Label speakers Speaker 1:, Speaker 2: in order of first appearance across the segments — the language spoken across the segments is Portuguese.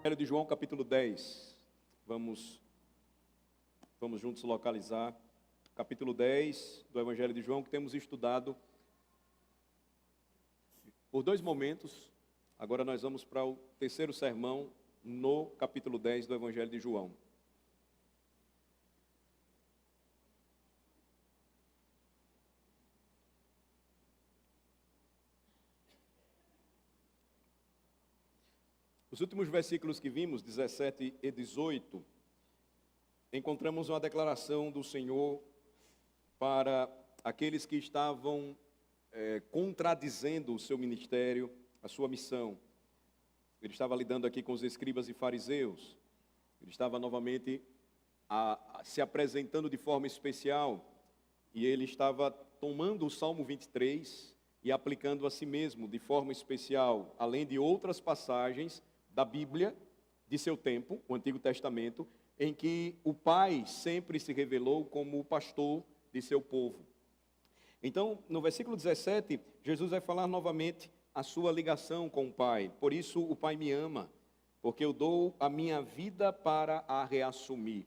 Speaker 1: Evangelho de João, capítulo 10. Vamos juntos localizar. Capítulo 10 do Evangelho de João, que temos estudado por dois momentos. Agora nós vamos para o terceiro sermão no capítulo 10 do Evangelho de João. Os últimos versículos que vimos, 17 e 18, encontramos uma declaração do Senhor para aqueles que estavam contradizendo o seu ministério, a sua missão. Ele estava lidando aqui com os escribas e fariseus. Ele estava novamente se apresentando de forma especial, e ele estava tomando o Salmo 23 e aplicando a si mesmo de forma especial, além de outras passagens da Bíblia de seu tempo, o Antigo Testamento, em que o Pai sempre se revelou como o pastor de seu povo. Então, no versículo 17, Jesus vai falar novamente a sua ligação com o Pai. Por isso o Pai me ama, porque eu dou a minha vida para a reassumir.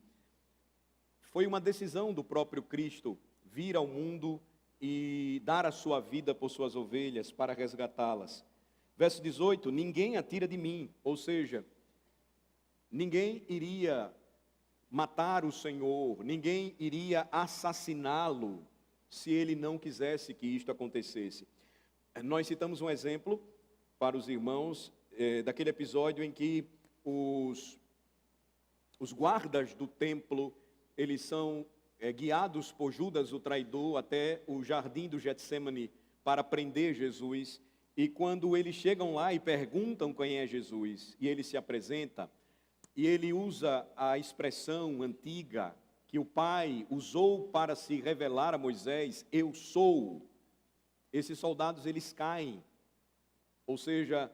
Speaker 1: Foi uma decisão do próprio Cristo vir ao mundo e dar a sua vida por suas ovelhas para resgatá-las. Verso 18, ninguém a tira de mim, ou seja, ninguém iria matar o Senhor, ninguém iria assassiná-lo se ele não quisesse que isto acontecesse. Nós citamos um exemplo para os irmãos daquele episódio em que os guardas do templo, eles são guiados por Judas, o traidor, até o jardim do Getsêmani para prender Jesus. E quando eles chegam lá e perguntam quem é Jesus, e ele se apresenta, e ele usa a expressão antiga que o Pai usou para se revelar a Moisés, eu sou. Esses soldados, eles caem. Ou seja,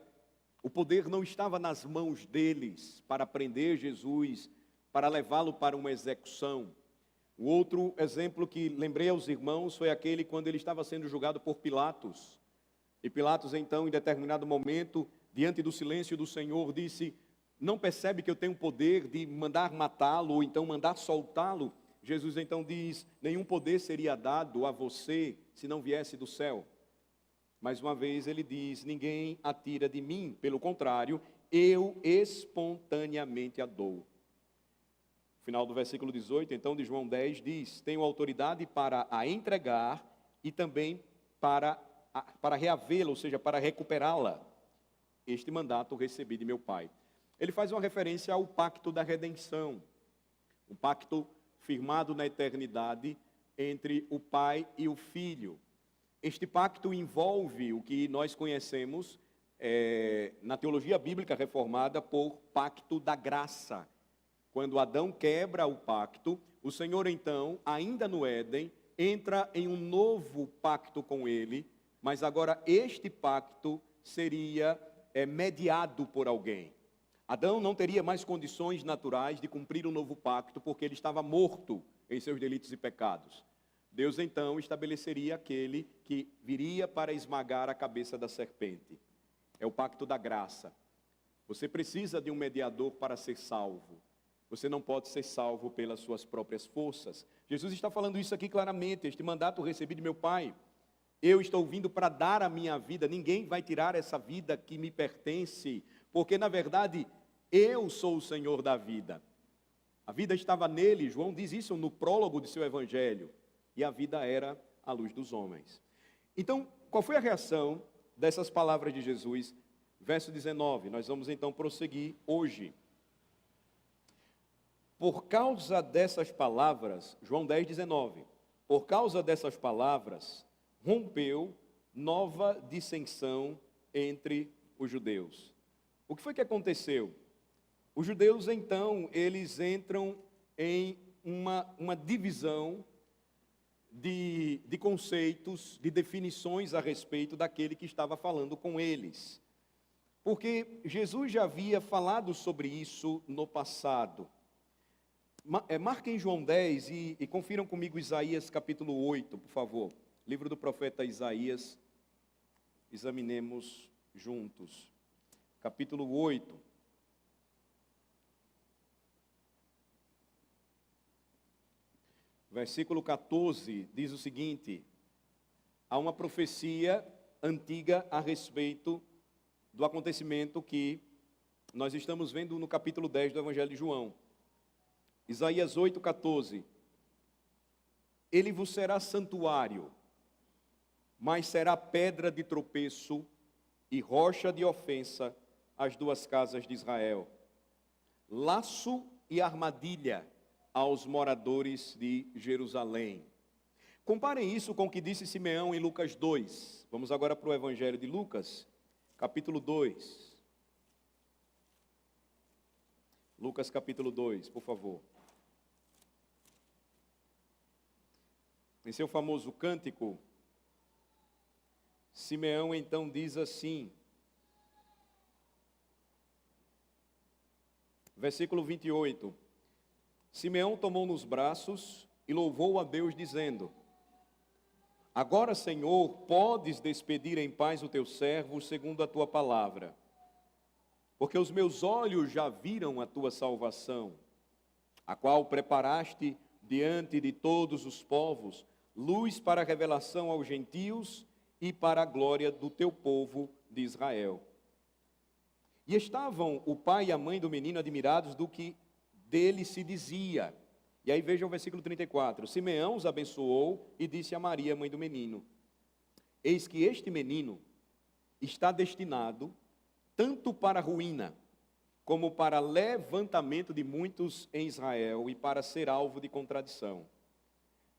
Speaker 1: o poder não estava nas mãos deles para prender Jesus, para levá-lo para uma execução. O outro exemplo que lembrei aos irmãos foi aquele quando ele estava sendo julgado por Pilatos. E Pilatos, então, em determinado momento, diante do silêncio do Senhor, disse: não percebe que eu tenho poder de mandar matá-lo, ou então mandar soltá-lo? Jesus então diz: nenhum poder seria dado a você se não viesse do céu. Mais uma vez ele diz: ninguém a tira de mim, pelo contrário, eu espontaneamente a dou. Final do versículo 18, então, de João 10, diz: tenho autoridade para a entregar e também para reavê-la, ou seja, para recuperá-la. Este mandato recebi de meu Pai. Ele faz uma referência ao pacto da redenção, o pacto firmado na eternidade entre o Pai e o Filho. Este pacto envolve o que nós conhecemos na teologia bíblica reformada por pacto da graça. Quando Adão quebra o pacto, o Senhor então, ainda no Éden, entra em um novo pacto com ele, mas agora este pacto seria mediado por alguém. Adão não teria mais condições naturais de cumprir um novo pacto, porque ele estava morto em seus delitos e pecados. Deus então estabeleceria aquele que viria para esmagar a cabeça da serpente. É o pacto da graça. Você precisa de um mediador para ser salvo. Você não pode ser salvo pelas suas próprias forças. Jesus está falando isso aqui claramente: este mandato eu recebi de meu Pai. Eu estou vindo para dar a minha vida, ninguém vai tirar essa vida que me pertence, porque na verdade eu sou o Senhor da vida. A vida estava nele, João diz isso no prólogo de seu evangelho, e a vida era a luz dos homens. Então, qual foi a reação dessas palavras de Jesus? Verso 19, nós vamos então prosseguir hoje. Por causa dessas palavras, João 10, 19, por causa dessas palavras, rompeu nova dissensão entre os judeus. O que foi que aconteceu? Os judeus, então, eles entram em uma divisão de conceitos, de definições a respeito daquele que estava falando com eles. Porque Jesus já havia falado sobre isso no passado. Marquem João 10 e confiram comigo Isaías capítulo 8, por favor. Livro do profeta Isaías, examinemos juntos. Capítulo 8. versículo 14, diz o seguinte: há uma profecia antiga a respeito do acontecimento que nós estamos vendo no capítulo 10 do Evangelho de João. Isaías 8,14: ele vos será santuário, mas será pedra de tropeço e rocha de ofensa às duas casas de Israel, laço e armadilha aos moradores de Jerusalém. Comparem isso com o que disse Simeão em Lucas 2. Vamos agora para o Evangelho de Lucas, capítulo 2. Lucas capítulo 2, por favor. Em seu famoso cântico, Simeão então diz assim, versículo 28, Simeão tomou nos braços e louvou a Deus dizendo: agora, Senhor, podes despedir em paz o teu servo segundo a tua palavra, porque os meus olhos já viram a tua salvação, a qual preparaste diante de todos os povos, luz para a revelação aos gentios e para a glória do teu povo de Israel. E estavam o pai e a mãe do menino admirados do que dele se dizia. E aí veja o versículo 34. Simeão os abençoou e disse a Maria, mãe do menino: eis que este menino está destinado tanto para ruína, como para levantamento de muitos em Israel e para ser alvo de contradição.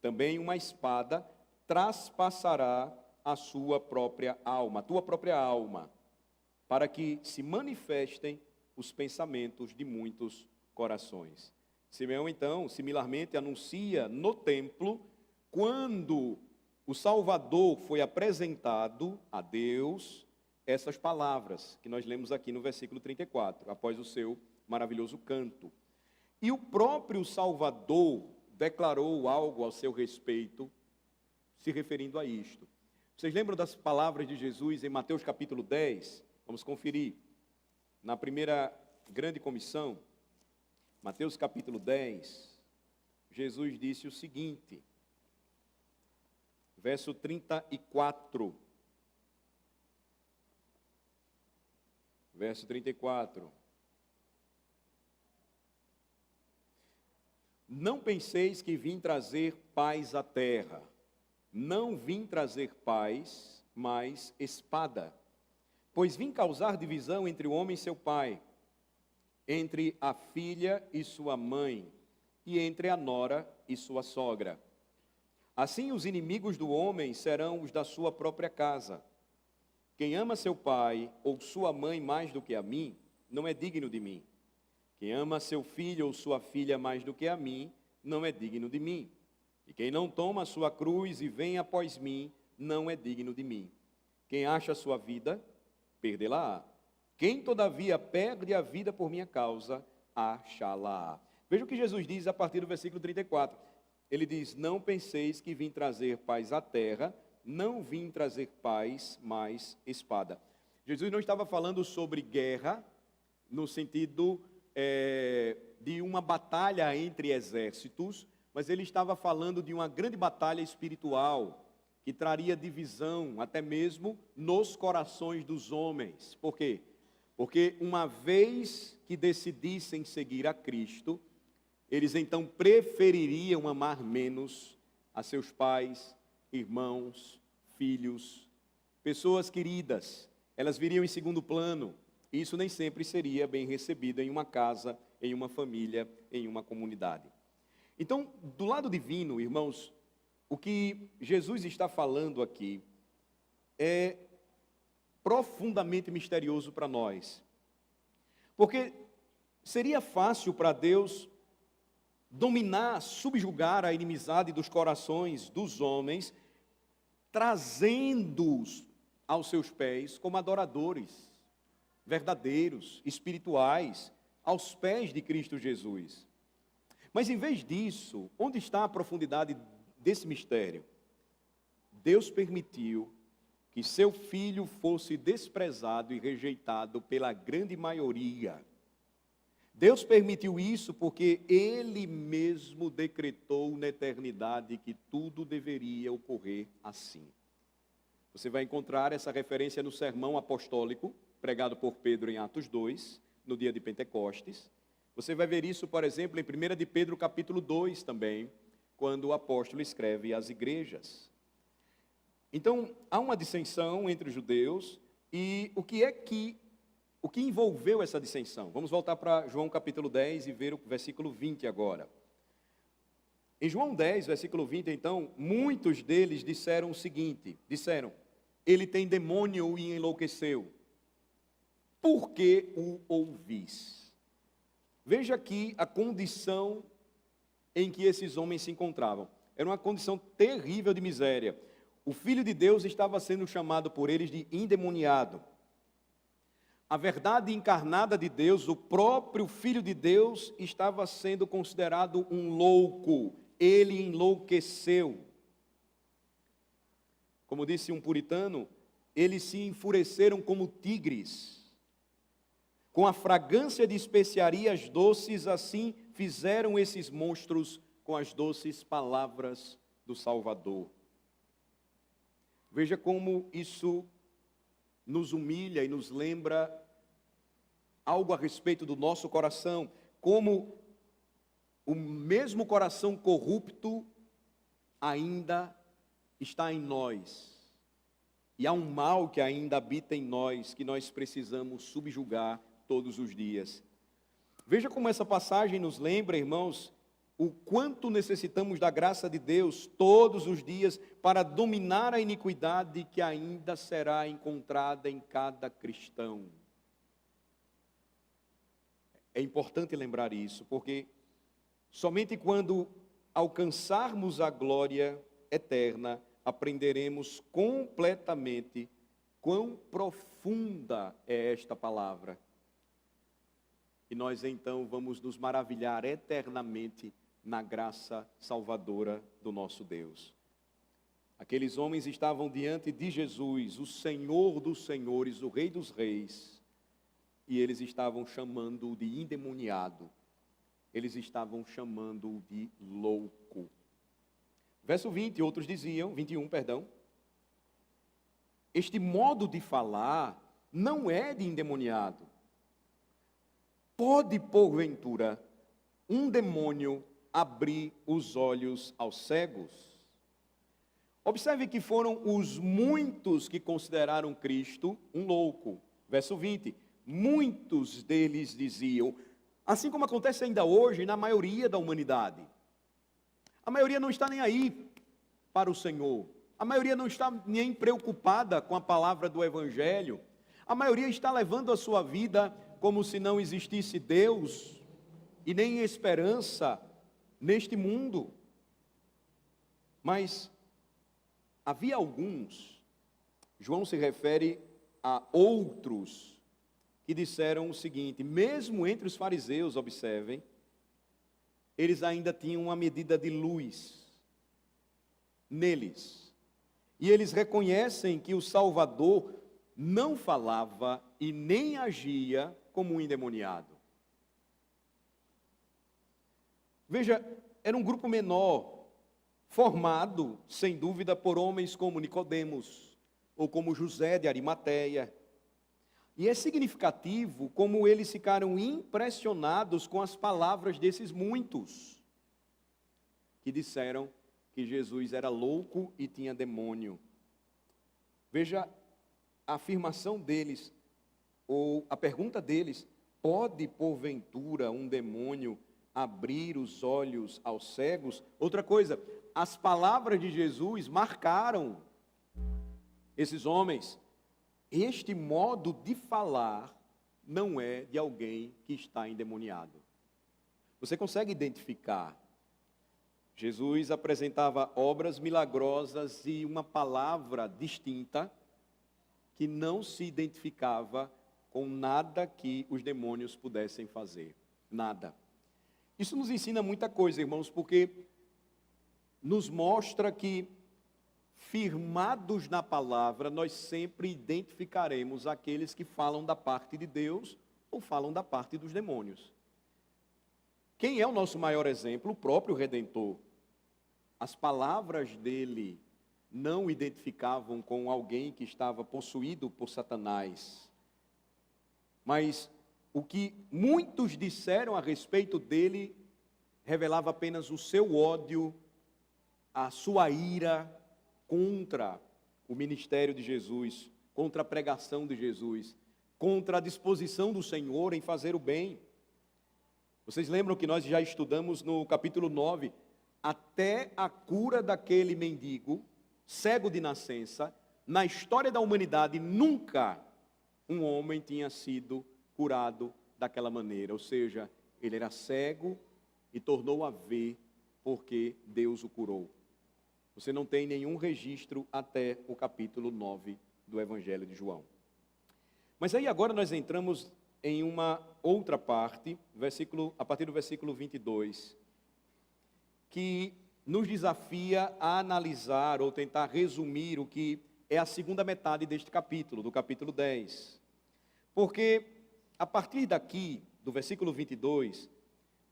Speaker 1: Também uma espada traspassará a sua própria alma, a tua própria alma, para que se manifestem os pensamentos de muitos corações. Simeão, então, similarmente anuncia no templo, quando o Salvador foi apresentado a Deus, essas palavras que nós lemos aqui no versículo 34, após o seu maravilhoso canto. E o próprio Salvador declarou algo ao seu respeito, se referindo a isto. Vocês lembram das palavras de Jesus em Mateus capítulo 10? Vamos conferir. Na primeira grande comissão, Mateus capítulo 10, Jesus disse o seguinte, verso 34. Verso 34. Não penseis que vim trazer paz à terra. Não vim trazer paz, mas espada. Pois vim causar divisão entre o homem e seu pai, entre a filha e sua mãe, e entre a nora e sua sogra. Assim os inimigos do homem serão os da sua própria casa. Quem ama seu pai ou sua mãe mais do que a mim, não é digno de mim. Quem ama seu filho ou sua filha mais do que a mim, não é digno de mim. E quem não toma a sua cruz e vem após mim, não é digno de mim. Quem acha a sua vida, perdê-la-á. Quem, todavia, perde a vida por minha causa, achá-la-á. Veja o que Jesus diz a partir do versículo 34. Ele diz, não penseis que vim trazer paz à terra, não vim trazer paz, mas espada. Jesus não estava falando sobre guerra, no sentido de uma batalha entre exércitos, mas ele estava falando de uma grande batalha espiritual, que traria divisão, até mesmo nos corações dos homens. Por quê? Porque uma vez que decidissem seguir a Cristo, eles então prefeririam amar menos a seus pais, irmãos, filhos, pessoas queridas. Elas viriam em segundo plano, e isso nem sempre seria bem recebido em uma casa, em uma família, em uma comunidade. Então, do lado divino, irmãos, o que Jesus está falando aqui é profundamente misterioso para nós. Porque seria fácil para Deus dominar, subjugar a inimizade dos corações dos homens, trazendo-os aos seus pés como adoradores verdadeiros, espirituais, aos pés de Cristo Jesus. Mas em vez disso, onde está a profundidade desse mistério? Deus permitiu que seu filho fosse desprezado e rejeitado pela grande maioria. Deus permitiu isso porque Ele mesmo decretou na eternidade que tudo deveria ocorrer assim. Você vai encontrar essa referência no sermão apostólico, pregado por Pedro em Atos 2, no dia de Pentecostes. Você vai ver isso, por exemplo, em 1 de Pedro capítulo 2 também, quando o apóstolo escreve às igrejas. Então, há uma dissensão entre os judeus, e o que envolveu essa dissensão? Vamos voltar para João capítulo 10 e ver o versículo 20 agora. Em João 10, versículo 20, então, muitos deles disseram o seguinte, ele tem demônio e enlouqueceu. Por que o ouvis? Veja aqui a condição em que esses homens se encontravam. Era uma condição terrível de miséria. O Filho de Deus estava sendo chamado por eles de endemoniado. A verdade encarnada de Deus, o próprio Filho de Deus, estava sendo considerado um louco. Ele enlouqueceu. Como disse um puritano, eles se enfureceram como tigres. Com a fragrância de especiarias doces, assim fizeram esses monstros com as doces palavras do Salvador. Veja como isso nos humilha e nos lembra algo a respeito do nosso coração, como o mesmo coração corrupto ainda está em nós. E há um mal que ainda habita em nós, que nós precisamos subjugar todos os dias. Veja como essa passagem nos lembra, irmãos, o quanto necessitamos da graça de Deus todos os dias para dominar a iniquidade que ainda será encontrada em cada cristão. É importante lembrar isso, porque somente quando alcançarmos a glória eterna, aprenderemos completamente quão profunda é esta palavra. E nós então vamos nos maravilhar eternamente na graça salvadora do nosso Deus. Aqueles homens estavam diante de Jesus, o Senhor dos senhores, o Rei dos reis, e eles estavam chamando-o de endemoniado, eles estavam chamando-o de louco. Verso 20, outros diziam, 21, perdão, este modo de falar não é de endemoniado. Pode, porventura, um demônio abrir os olhos aos cegos? Observe que foram os muitos que consideraram Cristo um louco. Verso 20, muitos deles diziam, assim como acontece ainda hoje na maioria da humanidade. A maioria não está nem aí para o Senhor. A maioria não está nem preocupada com a palavra do Evangelho. A maioria está levando a sua vida como se não existisse Deus e nem esperança neste mundo. Mas havia alguns, João se refere a outros, que disseram o seguinte, mesmo entre os fariseus, observem, eles ainda tinham uma medida de luz neles. E eles reconhecem que o Salvador não falava e nem agia como um endemoniado. Veja, era um grupo menor, formado, sem dúvida, por homens como Nicodemos, ou como José de Arimateia. E é significativo como eles ficaram impressionados com as palavras desses muitos, que disseram que Jesus era louco e tinha demônio. Veja a afirmação deles, ou a pergunta deles, pode porventura um demônio abrir os olhos aos cegos? Outra coisa, as palavras de Jesus marcaram esses homens. Este modo de falar não é de alguém que está endemoniado. Você consegue identificar? Jesus apresentava obras milagrosas e uma palavra distinta que não se identificava com nada que os demônios pudessem fazer. Nada. Isso nos ensina muita coisa, irmãos, porque nos mostra que, firmados na palavra, nós sempre identificaremos aqueles que falam da parte de Deus ou falam da parte dos demônios. Quem é o nosso maior exemplo? O próprio Redentor. As palavras dele não o identificavam com alguém que estava possuído por Satanás. Mas o que muitos disseram a respeito dele revelava apenas o seu ódio, a sua ira contra o ministério de Jesus, contra a pregação de Jesus, contra a disposição do Senhor em fazer o bem. Vocês lembram que nós já estudamos no capítulo 9, até a cura daquele mendigo, cego de nascença, na história da humanidade, nunca um homem tinha sido curado daquela maneira. Ou seja, ele era cego e tornou a ver porque Deus o curou. Você não tem nenhum registro até o capítulo 9 do Evangelho de João. Mas aí agora nós entramos em uma outra parte, a partir do versículo 22, que nos desafia a analisar ou tentar resumir o que é a segunda metade deste capítulo, do capítulo 10. Porque a partir daqui, do versículo 22,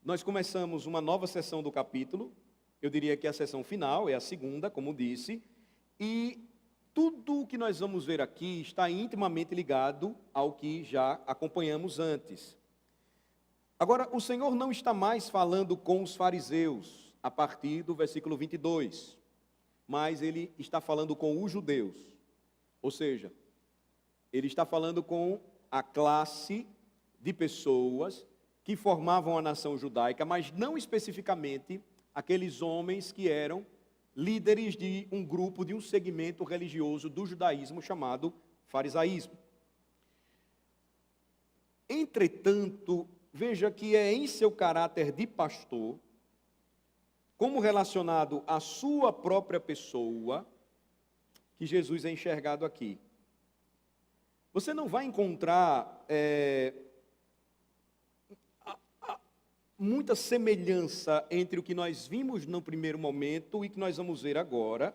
Speaker 1: nós começamos uma nova sessão do capítulo. Eu diria que a sessão final é a segunda, como disse, e tudo o que nós vamos ver aqui está intimamente ligado ao que já acompanhamos antes. Agora, o Senhor não está mais falando com os fariseus, a partir do versículo 22, mas Ele está falando com os judeus, ou seja, Ele está falando com a classe de pessoas que formavam a nação judaica, mas não especificamente aqueles homens que eram líderes de um grupo, de um segmento religioso do judaísmo chamado farisaísmo. Entretanto, veja que é em seu caráter de pastor, como relacionado à sua própria pessoa, que Jesus é enxergado aqui. Você não vai encontrar muita semelhança entre o que nós vimos no primeiro momento e que nós vamos ver agora.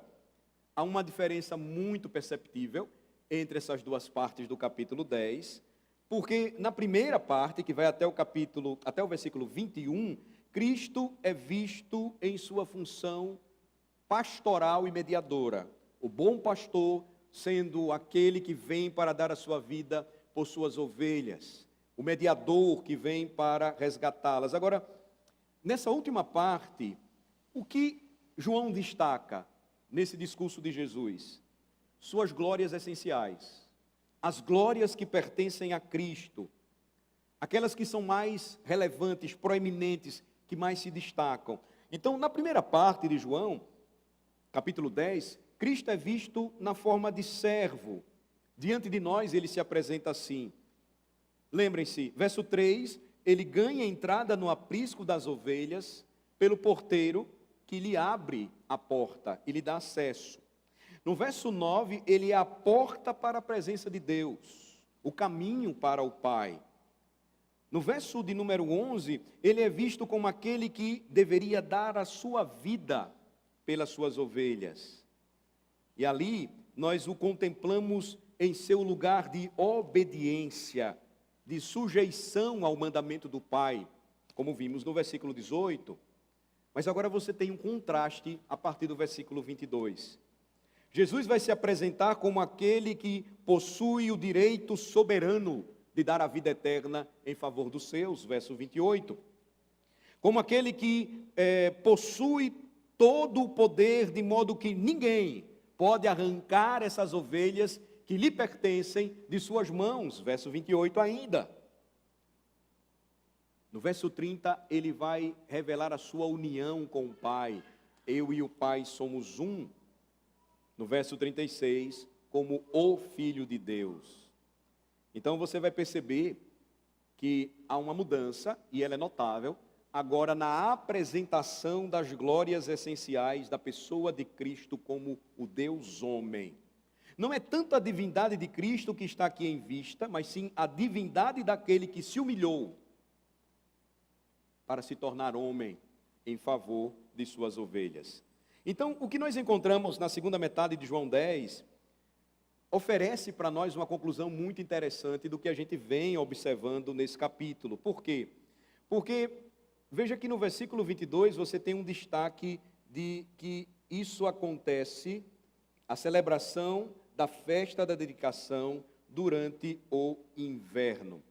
Speaker 1: Há uma diferença muito perceptível entre essas duas partes do capítulo 10, porque na primeira parte, que vai até o versículo 21, Cristo é visto em sua função pastoral e mediadora. O bom pastor sendo aquele que vem para dar a sua vida por suas ovelhas, o mediador que vem para resgatá-las. Agora, nessa última parte, o que João destaca nesse discurso de Jesus? Suas glórias essenciais, as glórias que pertencem a Cristo, aquelas que são mais relevantes, proeminentes, que mais se destacam. Então, na primeira parte de João, capítulo 10, Cristo é visto na forma de servo. Diante de nós, ele se apresenta assim. Lembrem-se, verso 3, ele ganha entrada no aprisco das ovelhas pelo porteiro que lhe abre a porta e lhe dá acesso. No verso 9, ele é a porta para a presença de Deus, o caminho para o Pai. No verso de número 11, ele é visto como aquele que deveria dar a sua vida pelas suas ovelhas. E ali nós o contemplamos em seu lugar de obediência, de sujeição ao mandamento do Pai, como vimos no versículo 18. Mas agora você tem um contraste a partir do versículo 22. Jesus vai se apresentar como aquele que possui o direito soberano de dar a vida eterna em favor dos seus, verso 28. Como aquele que possui todo o poder, de modo que ninguém pode arrancar essas ovelhas que lhe pertencem de suas mãos, verso 28 ainda. No verso 30, ele vai revelar a sua união com o Pai. Eu e o Pai somos um. No verso 36, como o Filho de Deus. Então você vai perceber que há uma mudança, e ela é notável, agora na apresentação das glórias essenciais da pessoa de Cristo como o Deus homem. Não é tanto a divindade de Cristo que está aqui em vista, mas sim a divindade daquele que se humilhou para se tornar homem em favor de suas ovelhas. Então, o que nós encontramos na segunda metade de João 10 oferece para nós uma conclusão muito interessante do que a gente vem observando nesse capítulo. Por quê? Porque veja que no versículo 22 você tem um destaque de que isso acontece, a celebração da festa da dedicação durante o inverno.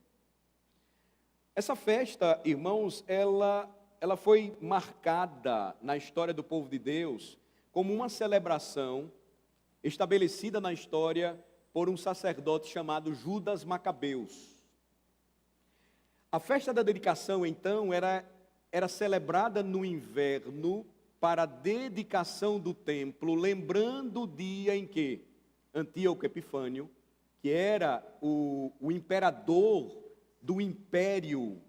Speaker 1: Essa festa, irmãos, ela foi marcada na história do povo de Deus como uma celebração estabelecida na história por um sacerdote chamado Judas Macabeus. A festa da dedicação, então, era celebrada no inverno para a dedicação do templo, lembrando o dia em que Antíoco Epifânio, que era o imperador do império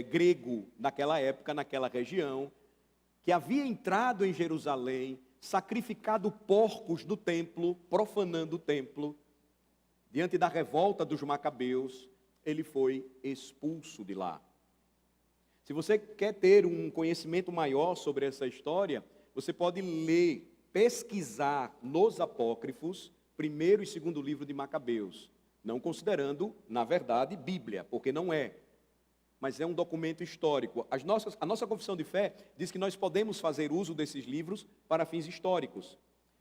Speaker 1: grego naquela época, naquela região, que havia entrado em Jerusalém, sacrificado porcos do templo, profanando o templo, diante da revolta dos macabeus, ele foi expulso de lá. Se você quer ter um conhecimento maior sobre essa história, você pode ler, pesquisar nos apócrifos, primeiro e segundo livro de Macabeus, não considerando, na verdade, Bíblia, porque não é, mas é um documento histórico. A nossa confissão de fé diz que nós podemos fazer uso desses livros para fins históricos.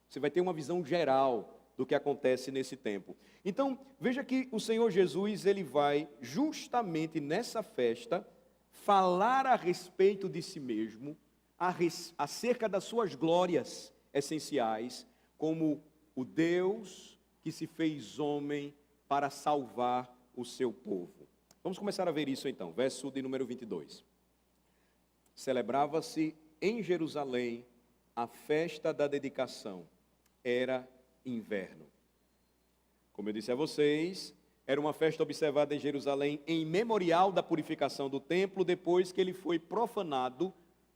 Speaker 1: Você vai ter uma visão geral do que acontece nesse tempo. Então, veja que o Senhor Jesus, ele vai justamente nessa festa falar a respeito de si mesmo, acerca das suas glórias essenciais, como o Deus que se fez homem para salvar o seu povo. Vamos começar a ver isso então, verso de número 22. Celebrava-se em Jerusalém a festa da dedicação. Era inverno. Como eu disse a vocês, era uma festa observada em Jerusalém em memorial da purificação do templo, depois que ele foi profanado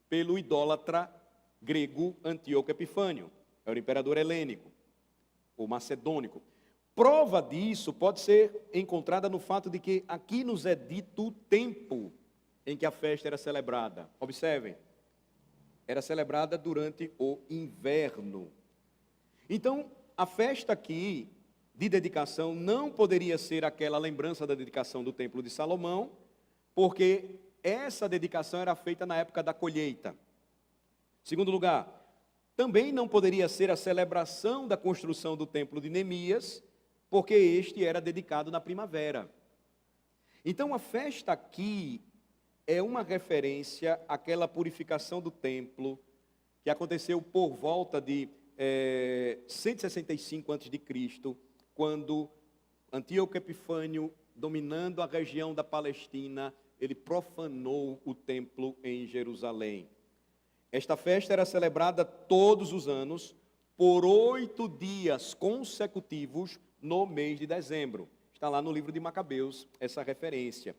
Speaker 1: pelo idólatra grego Antíoco Epifânio, era o imperador helênico, ou macedônico. Prova disso pode ser encontrada no fato de que aqui nos é dito o tempo em que a festa era celebrada. Observem, era celebrada durante o inverno. Então, a festa aqui de dedicação não poderia ser aquela lembrança da dedicação do Templo de Salomão, porque essa dedicação era feita na época da colheita. Segundo lugar, também não poderia ser a celebração da construção do Templo de Neemias, porque este era dedicado na primavera. Então a festa aqui é uma referência àquela purificação do templo que aconteceu por volta de 165 a.C., quando Antíoco Epifânio, dominando a região da Palestina, ele profanou o templo em Jerusalém. Esta festa era celebrada todos os anos por 8 dias consecutivos no mês de dezembro. Está lá no livro de Macabeus essa referência.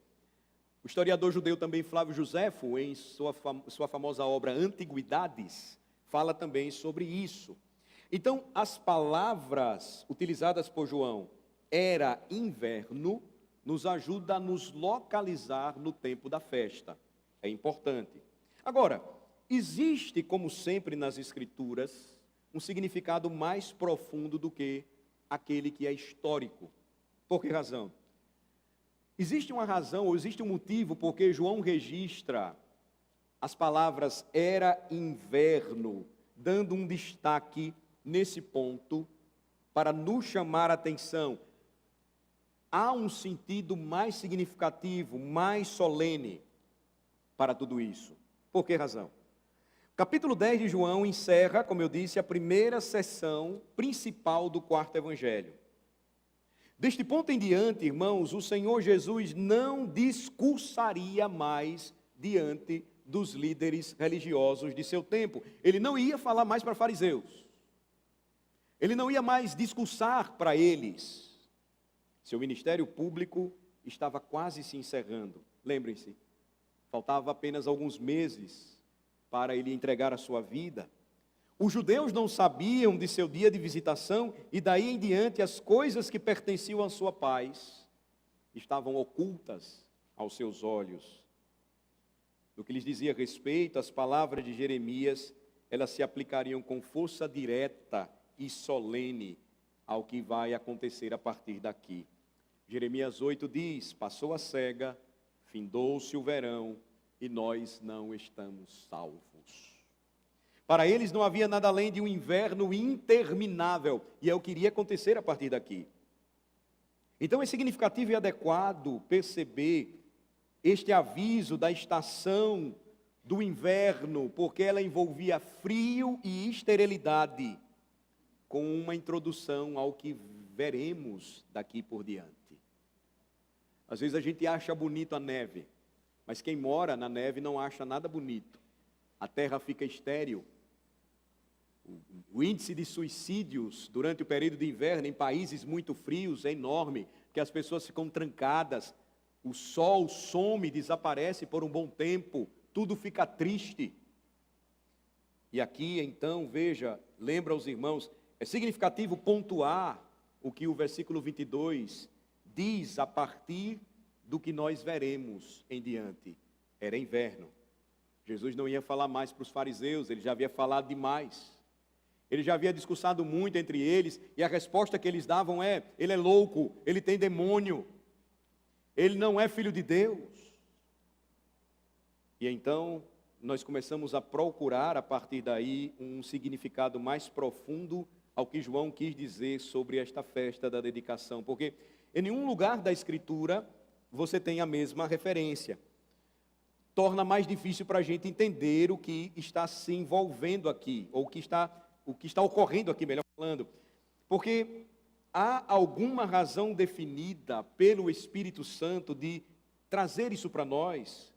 Speaker 1: O historiador judeu também Flávio Joséfo, em sua famosa obra Antiguidades, fala também sobre isso. Então, as palavras utilizadas por João, era inverno, nos ajuda a nos localizar no tempo da festa. É importante. Agora, existe, como sempre nas Escrituras, um significado mais profundo do que aquele que é histórico. Por que razão? Existe uma razão, ou existe um motivo porque João registra as palavras era inverno, dando um destaque nesse ponto para nos chamar a atenção. Há um sentido mais significativo, mais solene para tudo isso. Por que razão? Capítulo 10 de João encerra, como eu disse, a primeira sessão principal do quarto evangelho. Deste ponto em diante, irmãos, o Senhor Jesus não discursaria mais diante dos líderes religiosos de seu tempo. Ele não ia falar mais para fariseus. Ele não ia mais discursar para eles. Seu ministério público estava quase se encerrando. Lembrem-se, faltava apenas alguns meses para ele entregar a sua vida. Os judeus não sabiam de seu dia de visitação e daí em diante as coisas que pertenciam à sua paz estavam ocultas aos seus olhos. No que lhes dizia respeito, as palavras de Jeremias, elas se aplicariam com força direta e solene ao que vai acontecer a partir daqui. Jeremias 8 diz: passou a cega, findou-se o verão, e nós não estamos salvos. Para eles não havia nada além de um inverno interminável, e é o que iria acontecer a partir daqui. Então é significativo e adequado perceber este aviso da estação do inverno, porque ela envolvia frio e esterilidade, com uma introdução ao que veremos daqui por diante. Às vezes a gente acha bonito a neve, mas quem mora na neve não acha nada bonito. A terra fica estéril. O índice de suicídios durante o período de inverno em países muito frios é enorme, porque as pessoas ficam trancadas, o sol some, desaparece por um bom tempo, tudo fica triste. E aqui então, veja, lembra aos irmãos, é significativo pontuar o que o versículo 22 diz a partir do que nós veremos em diante. Era inverno. Jesus não ia falar mais para os fariseus, ele já havia falado demais. Ele já havia discursado muito entre eles, e a resposta que eles davam é: ele é louco, ele tem demônio, ele não é filho de Deus. E então nós começamos a procurar a partir daí um significado mais profundo ao que João quis dizer sobre esta festa da dedicação, porque em nenhum lugar da Escritura você tem a mesma referência. Torna mais difícil para a gente entender o que está se envolvendo aqui, ou o que está ocorrendo aqui, melhor falando, porque há alguma razão definida pelo Espírito Santo de trazer isso para nós,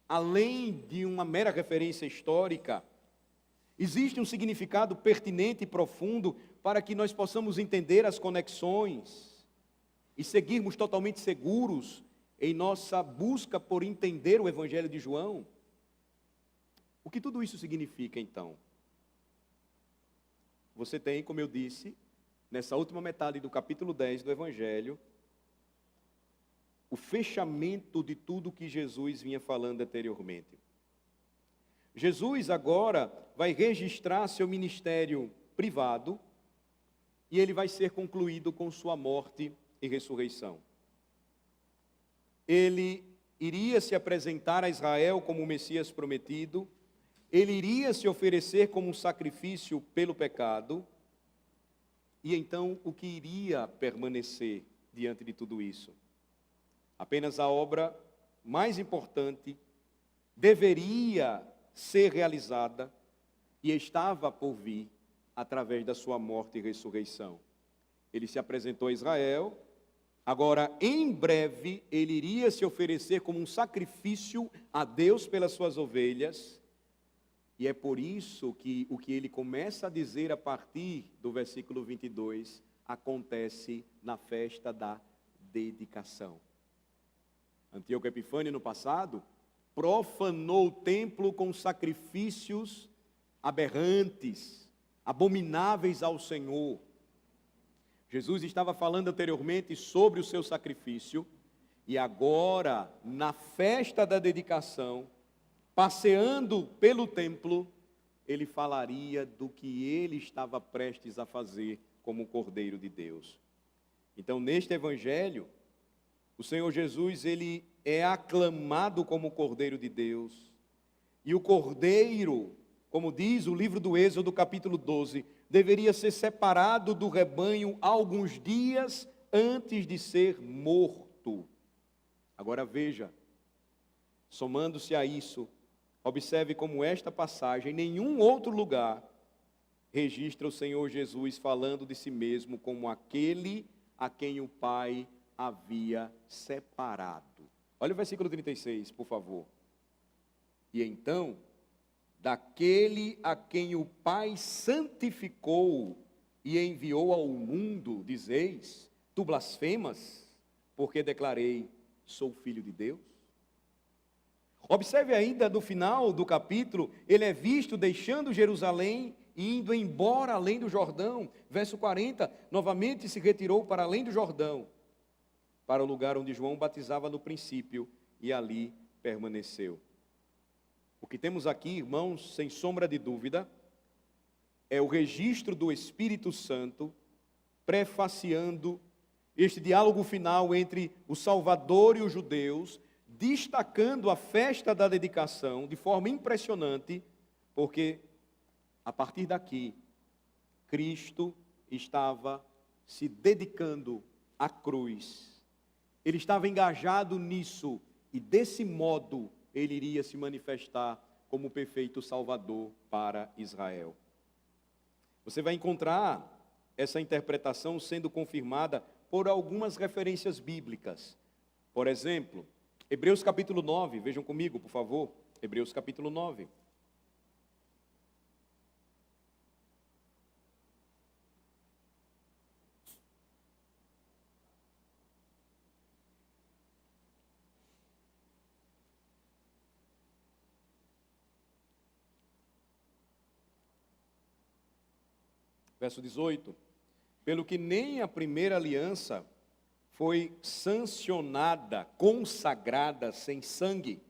Speaker 1: além de uma mera referência histórica. Existe um significado pertinente e profundo para que nós possamos entender as conexões e seguirmos totalmente seguros em nossa busca por entender o Evangelho de João. O que tudo isso significa, então? Você tem, como eu disse, nessa última metade do capítulo 10 do Evangelho, o fechamento de tudo que Jesus vinha falando anteriormente. Jesus agora vai registrar seu ministério privado e ele vai ser concluído com sua morte e ressurreição. Ele iria se apresentar a Israel como o Messias prometido, ele iria se oferecer como um sacrifício pelo pecado, e então o que iria permanecer diante de tudo isso? Apenas a obra mais importante deveria ser realizada e estava por vir através da sua morte e ressurreição. Ele se apresentou a Israel, agora em breve ele iria se oferecer como um sacrifício a Deus pelas suas ovelhas, e é por isso que o que ele começa a dizer a partir do versículo 22 acontece na festa da dedicação. Antíoco Epifânio, no passado, profanou o templo com sacrifícios aberrantes, abomináveis ao Senhor. Jesus estava falando anteriormente sobre o seu sacrifício, e agora, na festa da dedicação, passeando pelo templo, ele falaria do que ele estava prestes a fazer como Cordeiro de Deus. Então, neste Evangelho, o Senhor Jesus, ele é aclamado como Cordeiro de Deus. E o Cordeiro, como diz o livro do Êxodo, capítulo 12, deveria ser separado do rebanho alguns dias antes de ser morto. Agora veja, somando-se a isso, observe como esta passagem, em nenhum outro lugar, registra o Senhor Jesus falando de si mesmo como aquele a quem o Pai havia separado. Olha o versículo 36, por favor. E então, daquele a quem o Pai santificou e enviou ao mundo, dizeis, tu blasfemas, porque declarei, sou filho de Deus? Observe ainda no final do capítulo, ele é visto deixando Jerusalém e indo embora além do Jordão. Verso 40, novamente se retirou para além do Jordão, para o lugar onde João batizava no princípio, e ali permaneceu. O que temos aqui, irmãos, sem sombra de dúvida, é o registro do Espírito Santo prefaciando este diálogo final entre o Salvador e os judeus, destacando a festa da dedicação de forma impressionante, porque a partir daqui, Cristo estava se dedicando à cruz. Ele estava engajado nisso e desse modo ele iria se manifestar como o perfeito Salvador para Israel. Você vai encontrar essa interpretação sendo confirmada por algumas referências bíblicas. Por exemplo, Hebreus capítulo 9, vejam comigo, por favor, Hebreus capítulo 9. Verso 18, pelo que nem a primeira aliança foi sancionada, consagrada sem sangue,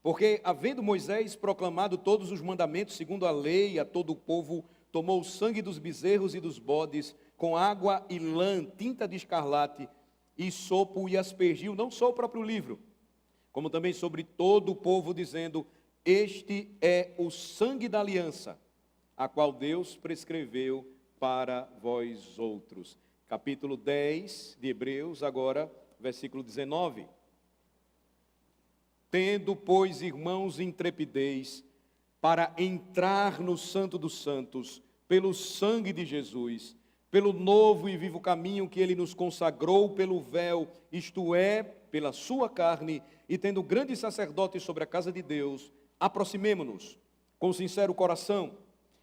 Speaker 1: porque havendo Moisés proclamado todos os mandamentos segundo a lei a todo o povo, tomou o sangue dos bezerros e dos bodes, com água e lã, tinta de escarlate e sopo, e aspergiu não só o próprio livro, como também sobre todo o povo, dizendo: este é o sangue da aliança, a qual Deus prescreveu para vós outros. Capítulo 10 de Hebreus, agora, versículo 19. Tendo, pois, irmãos, intrepidez para entrar no Santo dos Santos, pelo sangue de Jesus, pelo novo e vivo caminho que ele nos consagrou pelo véu, isto é, pela sua carne, e tendo grande sacerdote sobre a casa de Deus, aproximemo-nos com sincero coração,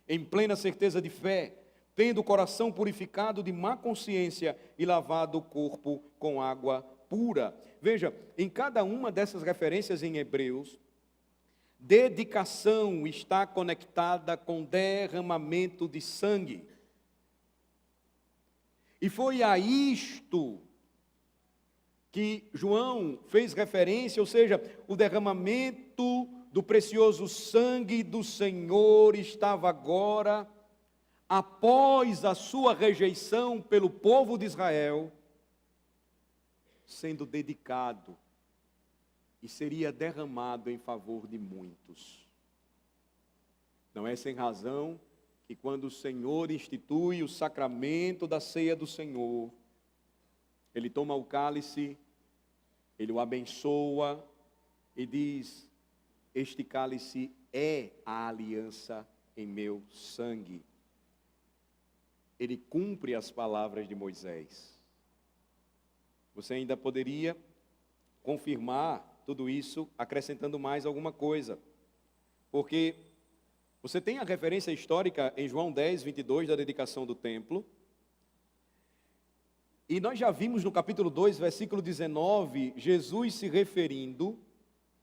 Speaker 1: em plena certeza de fé, tendo o coração purificado de má consciência e lavado o corpo com água pura. Veja, em cada uma dessas referências em Hebreus, dedicação está conectada com derramamento de sangue. E foi a isto que João fez referência, ou seja, o derramamento do precioso sangue do Senhor estava agora, após a sua rejeição pelo povo de Israel, sendo dedicado e seria derramado em favor de muitos. Não é sem razão que quando o Senhor institui o sacramento da ceia do Senhor, ele toma o cálice, ele o abençoa e diz: este cálice é a aliança em meu sangue. Ele cumpre as palavras de Moisés. Você ainda poderia confirmar tudo isso acrescentando mais alguma coisa, porque você tem a referência histórica em João 10, 22, da dedicação do templo, e nós já vimos no capítulo 2, versículo 19, Jesus se referindo,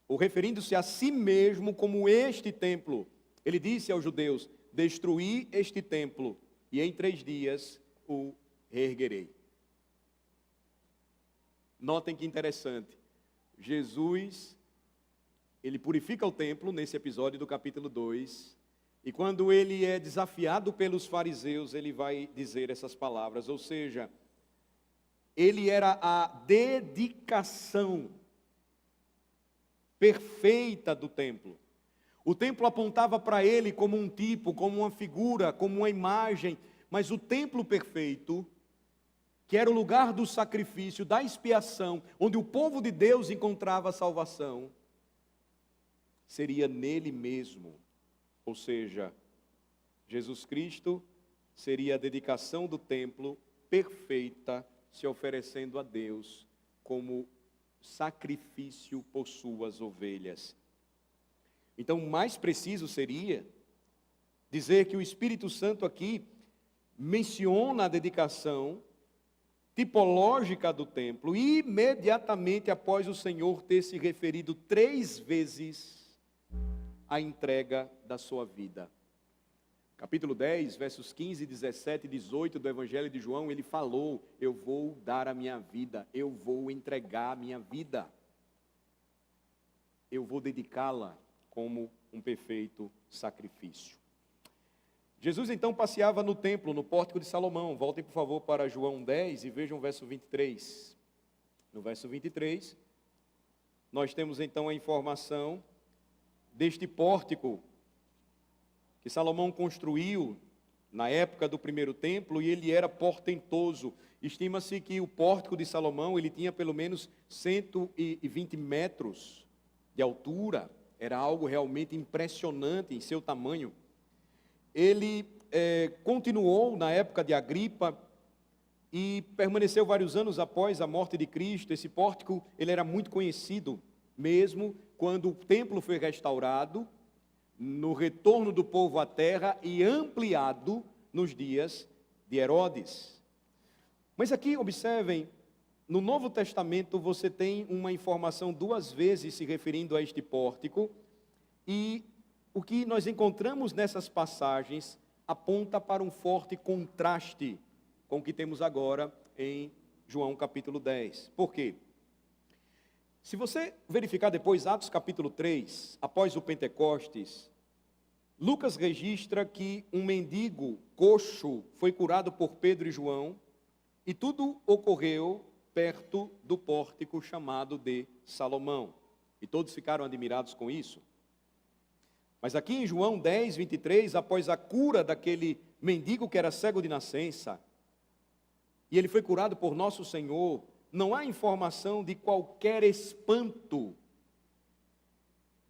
Speaker 1: ou referindo-se a si mesmo como este templo. Ele disse aos judeus: destruí este templo, e em 3 dias o reerguerei. Notem que interessante, Jesus, ele purifica o templo nesse episódio do capítulo 2, e quando ele é desafiado pelos fariseus, ele vai dizer essas palavras, ou seja, ele era a dedicação perfeita do templo. O templo apontava para ele como um tipo, como uma figura, como uma imagem, mas o templo perfeito, que era o lugar do sacrifício, da expiação, onde o povo de Deus encontrava a salvação, seria nele mesmo. Ou seja, Jesus Cristo seria a dedicação do templo perfeita, se oferecendo a Deus como sacrifício por suas ovelhas. Então, mais preciso seria dizer que o Espírito Santo aqui menciona a dedicação tipológica do templo, imediatamente após o Senhor ter se referido 3 vezes à entrega da sua vida. Capítulo 10, versos 15, 17 e 18 do Evangelho de João, ele falou: eu vou dar a minha vida, eu vou entregar a minha vida, eu vou dedicá-la como um perfeito sacrifício. Jesus então passeava no templo, no pórtico de Salomão. Voltem por favor para João 10 e vejam o verso 23. No verso 23, nós temos então a informação deste pórtico que Salomão construiu na época do primeiro templo, e ele era portentoso. Estima-se que o pórtico de Salomão ele tinha pelo menos 120 metros de altura. Era algo realmente impressionante em seu tamanho. Ele continuou na época de Agripa e permaneceu vários anos após a morte de Cristo. Esse pórtico ele era muito conhecido, mesmo quando o templo foi restaurado, no retorno do povo à terra e ampliado nos dias de Herodes. Mas aqui, observem, no Novo Testamento você tem uma informação duas vezes se referindo a este pórtico, e o que nós encontramos nessas passagens aponta para um forte contraste com o que temos agora em João capítulo 10. Por quê? Se você verificar depois Atos capítulo 3, após o Pentecostes, Lucas registra que um mendigo coxo foi curado por Pedro e João, e tudo ocorreu perto do pórtico chamado de Salomão. E todos ficaram admirados com isso. Mas aqui em João 10, 23, após a cura daquele mendigo que era cego de nascença, e ele foi curado por nosso Senhor, não há informação de qualquer espanto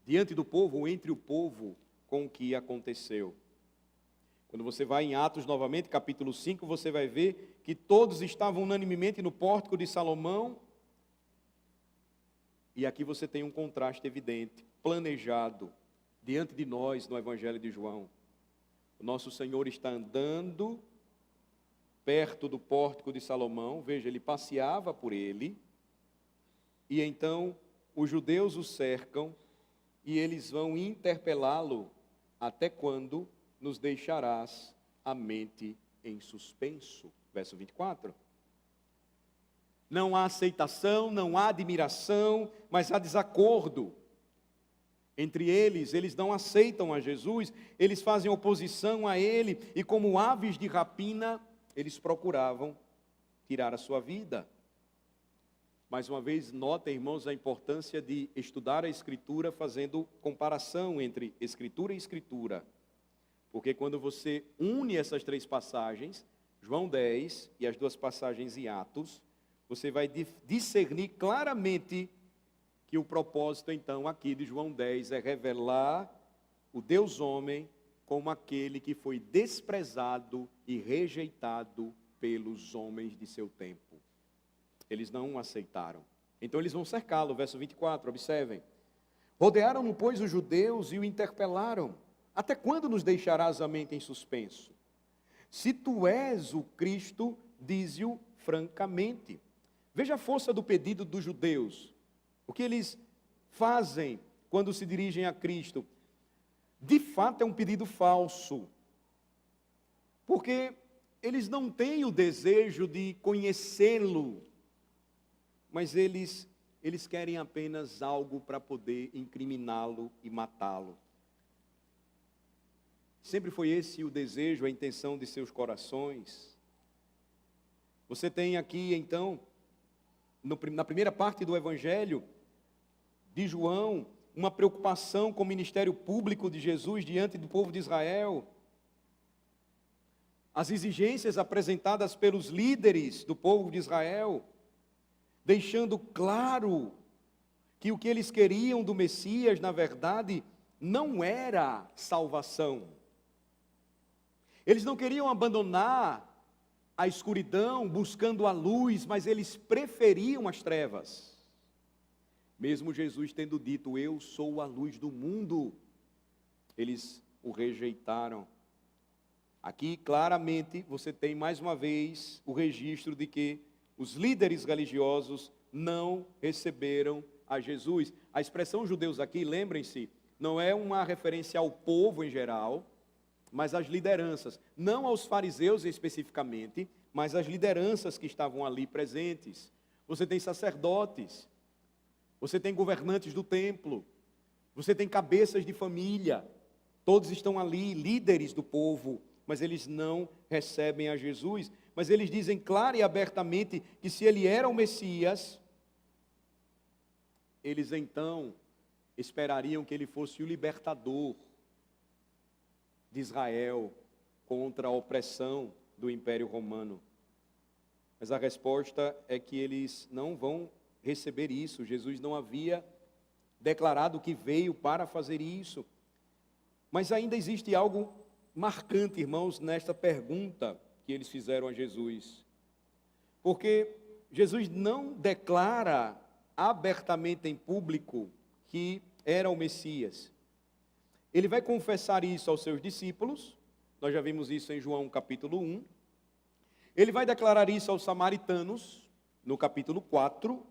Speaker 1: diante do povo ou entre o povo com o que aconteceu. Quando você vai em Atos novamente, capítulo 5, você vai ver que todos estavam unanimemente no pórtico de Salomão. E aqui você tem um contraste evidente, planejado, diante de nós no Evangelho de João. O nosso Senhor está andando perto do pórtico de Salomão, veja, ele passeava por ele, e então os judeus o cercam, e eles vão interpelá-lo: até quando nos deixarás a mente em suspenso? Verso 24. Não há aceitação, não há admiração, mas há desacordo entre eles. Eles não aceitam a Jesus, eles fazem oposição a ele, e como aves de rapina, eles procuravam tirar a sua vida. Mais uma vez, notem, irmãos, a importância de estudar a Escritura fazendo comparação entre Escritura e Escritura. Porque quando você une essas três passagens, João 10 e as duas passagens em Atos, você vai discernir claramente que o propósito, então, aqui de João 10 é revelar o Deus homem como aquele que foi desprezado e rejeitado pelos homens de seu tempo. Eles não o aceitaram. Então eles vão cercá-lo, verso 24, observem. Rodearam-no, pois, os judeus e o interpelaram: até quando nos deixarás a mente em suspenso? Se tu és o Cristo, dize-o francamente. Veja a força do pedido dos judeus. O que eles fazem quando se dirigem a Cristo? De fato é um pedido falso, porque eles não têm o desejo de conhecê-lo, mas eles querem apenas algo para poder incriminá-lo e matá-lo. Sempre foi esse o desejo, a intenção de seus corações. Você tem aqui, então, na primeira parte do Evangelho de João, uma preocupação com o ministério público de Jesus diante do povo de Israel. As exigências apresentadas pelos líderes do povo de Israel, deixando claro que o que eles queriam do Messias, na verdade, não era salvação. Eles não queriam abandonar a escuridão buscando a luz, mas eles preferiam as trevas. Mesmo Jesus tendo dito: eu sou a luz do mundo, eles o rejeitaram. Aqui claramente você tem mais uma vez o registro de que os líderes religiosos não receberam a Jesus. A expressão judeus aqui, lembrem-se, não é uma referência ao povo em geral, mas às lideranças, não aos fariseus especificamente, mas às lideranças que estavam ali presentes. Você tem sacerdotes, você tem governantes do templo, você tem cabeças de família, todos estão ali, líderes do povo, mas eles não recebem a Jesus. Mas eles dizem clara e abertamente que se ele era o Messias, eles então esperariam que ele fosse o libertador de Israel contra a opressão do Império Romano. Mas a resposta é que eles não vão receber isso. Jesus não havia declarado que veio para fazer isso. Mas ainda existe algo marcante, irmãos, nesta pergunta que eles fizeram a Jesus. Porque Jesus não declara abertamente em público que era o Messias. Ele vai confessar isso aos seus discípulos, nós já vimos isso em João capítulo 1. Ele vai declarar isso aos samaritanos, no capítulo 4,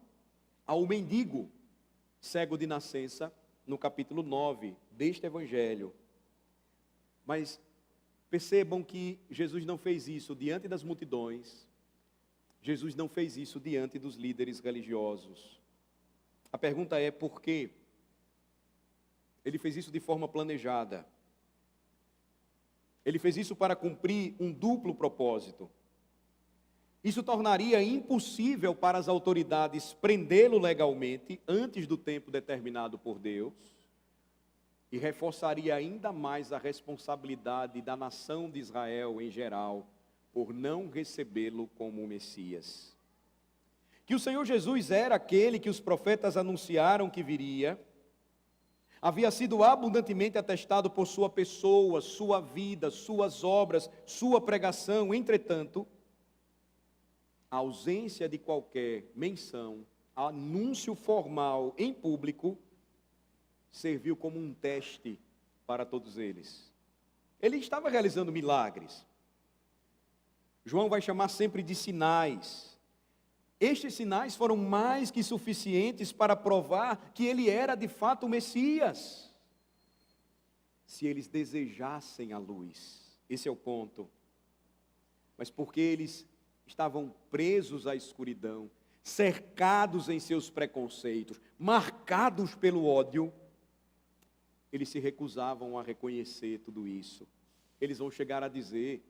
Speaker 1: ao mendigo cego de nascença, no capítulo 9 deste evangelho. Mas percebam que Jesus não fez isso diante das multidões, Jesus não fez isso diante dos líderes religiosos. A pergunta é por quê? Ele fez isso de forma planejada. Ele fez isso para cumprir um duplo propósito. Isso tornaria impossível para as autoridades prendê-lo legalmente antes do tempo determinado por Deus e reforçaria ainda mais a responsabilidade da nação de Israel em geral por não recebê-lo como o Messias. Que o Senhor Jesus era aquele que os profetas anunciaram que viria, havia sido abundantemente atestado por sua pessoa, sua vida, suas obras, sua pregação. Entretanto, a ausência de qualquer menção, anúncio formal em público, serviu como um teste para todos eles. Ele estava realizando milagres. João vai chamar sempre de sinais. Estes sinais foram mais que suficientes para provar que ele era de fato o Messias. Se eles desejassem a luz, esse é o ponto. Mas porque eles estavam presos à escuridão, cercados em seus preconceitos, marcados pelo ódio, eles se recusavam a reconhecer tudo isso. Eles vão chegar a dizer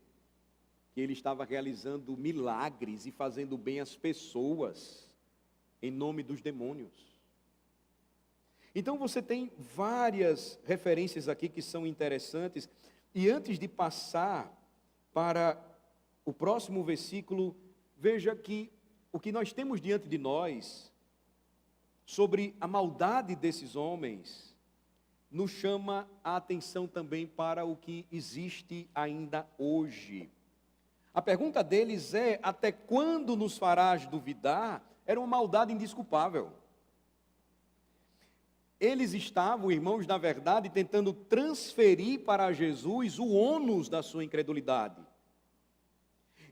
Speaker 1: que ele estava realizando milagres e fazendo bem às pessoas, em nome dos demônios. Então você tem várias referências aqui que são interessantes, e antes de passar para o próximo versículo, veja que o que nós temos diante de nós, sobre a maldade desses homens, nos chama a atenção também para o que existe ainda hoje. A pergunta deles é: até quando nos farás duvidar? Era uma maldade indesculpável. Eles estavam, irmãos, na verdade, tentando transferir para Jesus o ônus da sua incredulidade.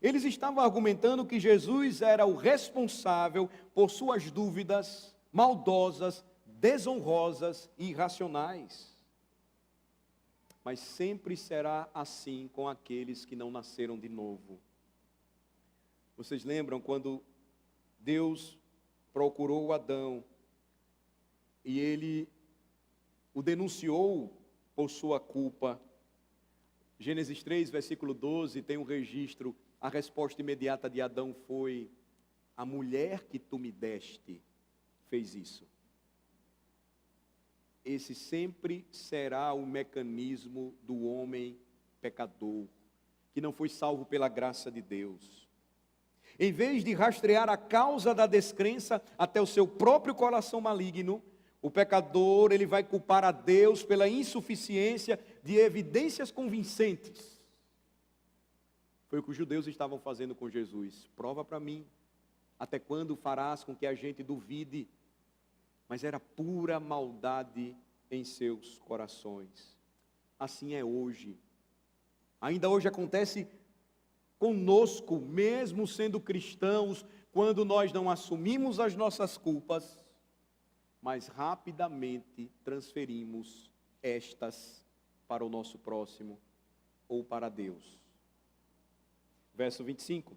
Speaker 1: Eles estavam argumentando que Jesus era o responsável por suas dúvidas maldosas, desonrosas e irracionais. Mas sempre será assim com aqueles que não nasceram de novo. Vocês lembram quando Deus procurou Adão e ele o denunciou por sua culpa? Gênesis 3, versículo 12, tem um registro. A resposta imediata de Adão foi: a mulher que tu me deste fez isso. Esse sempre será o mecanismo do homem pecador, que não foi salvo pela graça de Deus. Em vez de rastrear a causa da descrença até o seu próprio coração maligno, o pecador ele vai culpar a Deus pela insuficiência de evidências convincentes. Foi o que os judeus estavam fazendo com Jesus. Prova para mim, até quando farás com que a gente duvide? Mas era pura maldade em seus corações. Assim é hoje. Ainda hoje acontece conosco, mesmo sendo cristãos, quando nós não assumimos as nossas culpas, mas rapidamente transferimos estas para o nosso próximo ou para Deus. Verso 25.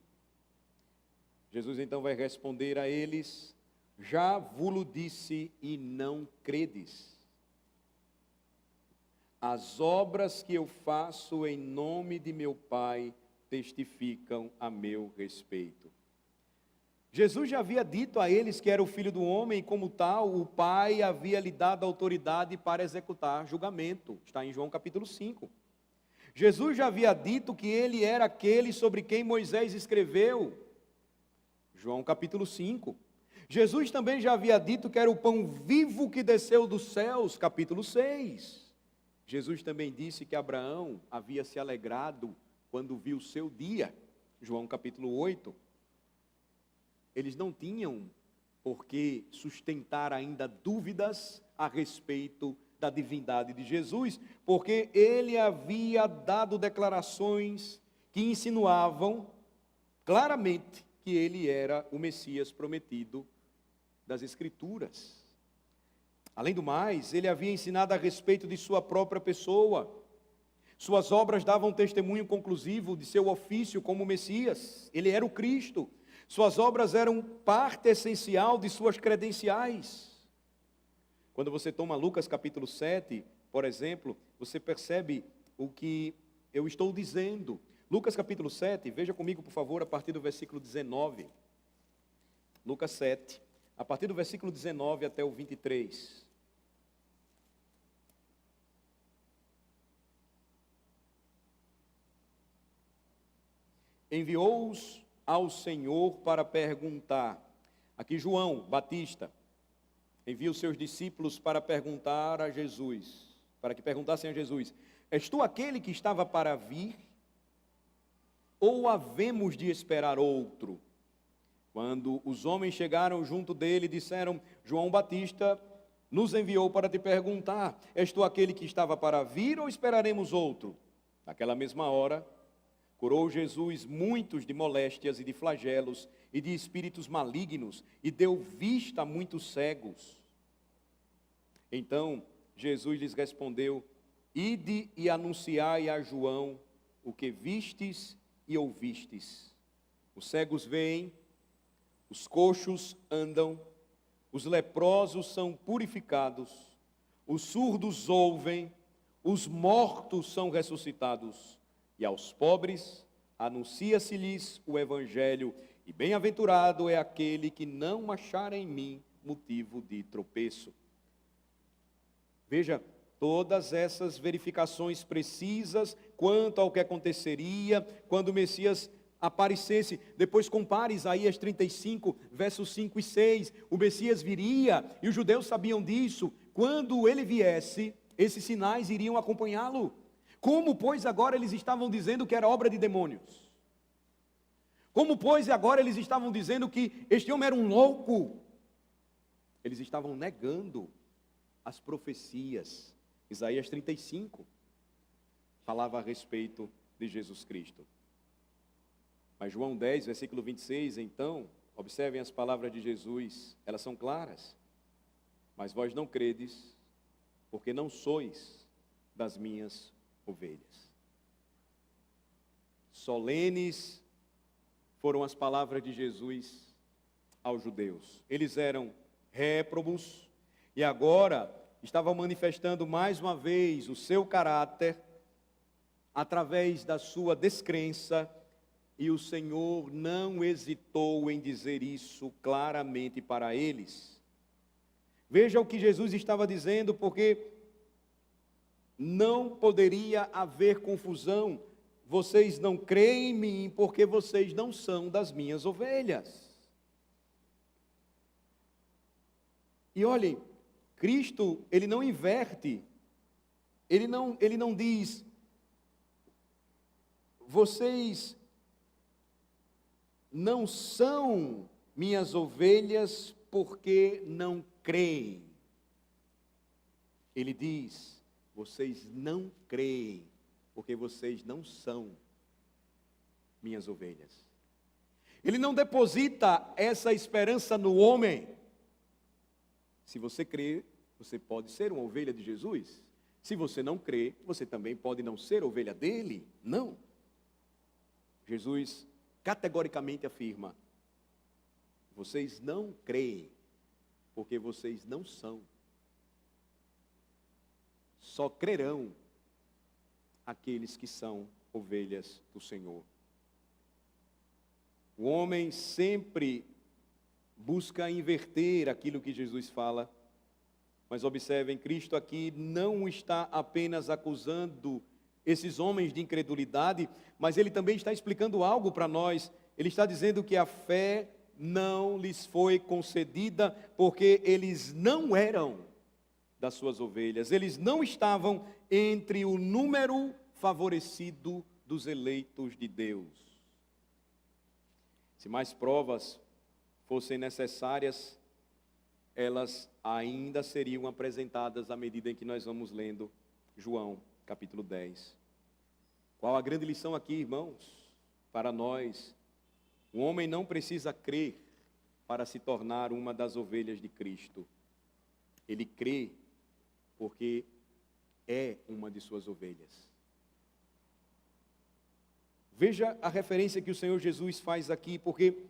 Speaker 1: Jesus então vai responder a eles: já vo-lo disse e não credes. As obras que eu faço em nome de meu Pai testificam a meu respeito. Jesus já havia dito a eles que era o Filho do Homem, e como tal, o Pai havia lhe dado autoridade para executar julgamento. Está em João capítulo 5. Jesus já havia dito que ele era aquele sobre quem Moisés escreveu. João capítulo 5. Jesus também já havia dito que era o pão vivo que desceu dos céus. Capítulo 6. Jesus também disse que Abraão havia se alegrado quando viu o seu dia. João capítulo 8. Eles não tinham por que sustentar ainda dúvidas a respeito da divindade de Jesus, porque ele havia dado declarações que insinuavam claramente que ele era o Messias prometido das Escrituras. Além do mais, ele havia ensinado a respeito de sua própria pessoa. Suas obras davam testemunho conclusivo de seu ofício como Messias. Ele era o Cristo. Suas obras eram parte essencial de suas credenciais. Quando você toma Lucas capítulo 7, por exemplo, você percebe o que eu estou dizendo. Lucas capítulo 7, veja comigo, por favor, a partir do versículo 19. Lucas 7, a partir do versículo 19 até o 23. Enviou-os ao Senhor para perguntar. Aqui João Batista envia os seus discípulos para perguntar a Jesus, para que perguntassem a Jesus: és tu aquele que estava para vir? Ou havemos de esperar outro? Quando os homens chegaram junto dele, disseram: João Batista nos enviou para te perguntar: és tu aquele que estava para vir ou esperaremos outro? Naquela mesma hora, curou Jesus muitos de moléstias e de flagelos e de espíritos malignos e deu vista a muitos cegos. Então Jesus lhes respondeu: ide e anunciai a João o que vistes e ouvistes. Os cegos veem, os coxos andam, os leprosos são purificados, os surdos ouvem, os mortos são ressuscitados. E aos pobres anuncia-se-lhes o Evangelho, e bem-aventurado é aquele que não achar em mim motivo de tropeço. Veja, todas essas verificações precisas quanto ao que aconteceria quando o Messias aparecesse. Depois compare Isaías 35, versos 5 e 6. O Messias viria, e os judeus sabiam disso. Quando ele viesse, esses sinais iriam acompanhá-lo. Como, pois, agora eles estavam dizendo que era obra de demônios? Como, pois, agora eles estavam dizendo que este homem era um louco? Eles estavam negando as profecias. Isaías 35 falava a respeito de Jesus Cristo. Mas João 10, versículo 26, então, observem as palavras de Jesus, elas são claras. Mas vós não credes, porque não sois das minhas ovelhas. Solenes foram as palavras de Jesus aos judeus. Eles eram réprobos e agora estavam manifestando mais uma vez o seu caráter através da sua descrença, e o Senhor não hesitou em dizer isso claramente para eles. Veja o que Jesus estava dizendo, porque não poderia haver confusão. Vocês não creem em mim porque vocês não são das minhas ovelhas. E olhem, Cristo, ele não inverte, ele não diz: vocês não são minhas ovelhas porque não creem. Ele diz: vocês não creem porque vocês não são minhas ovelhas. Ele não deposita essa esperança no homem. Se você crê, você pode ser uma ovelha de Jesus. Se você não crê, você também pode não ser ovelha dele. Não. Jesus categoricamente afirma: vocês não creem porque vocês não são. Só crerão aqueles que são ovelhas do Senhor. O homem sempre busca inverter aquilo que Jesus fala. Mas observem, Cristo aqui não está apenas acusando esses homens de incredulidade, mas ele também está explicando algo para nós. Ele está dizendo que a fé não lhes foi concedida porque eles não eram das suas ovelhas. Eles não estavam entre o número favorecido dos eleitos de Deus. Se mais provas fossem necessárias, elas ainda seriam apresentadas à medida em que nós vamos lendo João, capítulo 10. Qual a grande lição aqui, irmãos? Para nós, o homem não precisa crer para se tornar uma das ovelhas de Cristo. Ele crê porque é uma de suas ovelhas. Veja a referência que o Senhor Jesus faz aqui, porque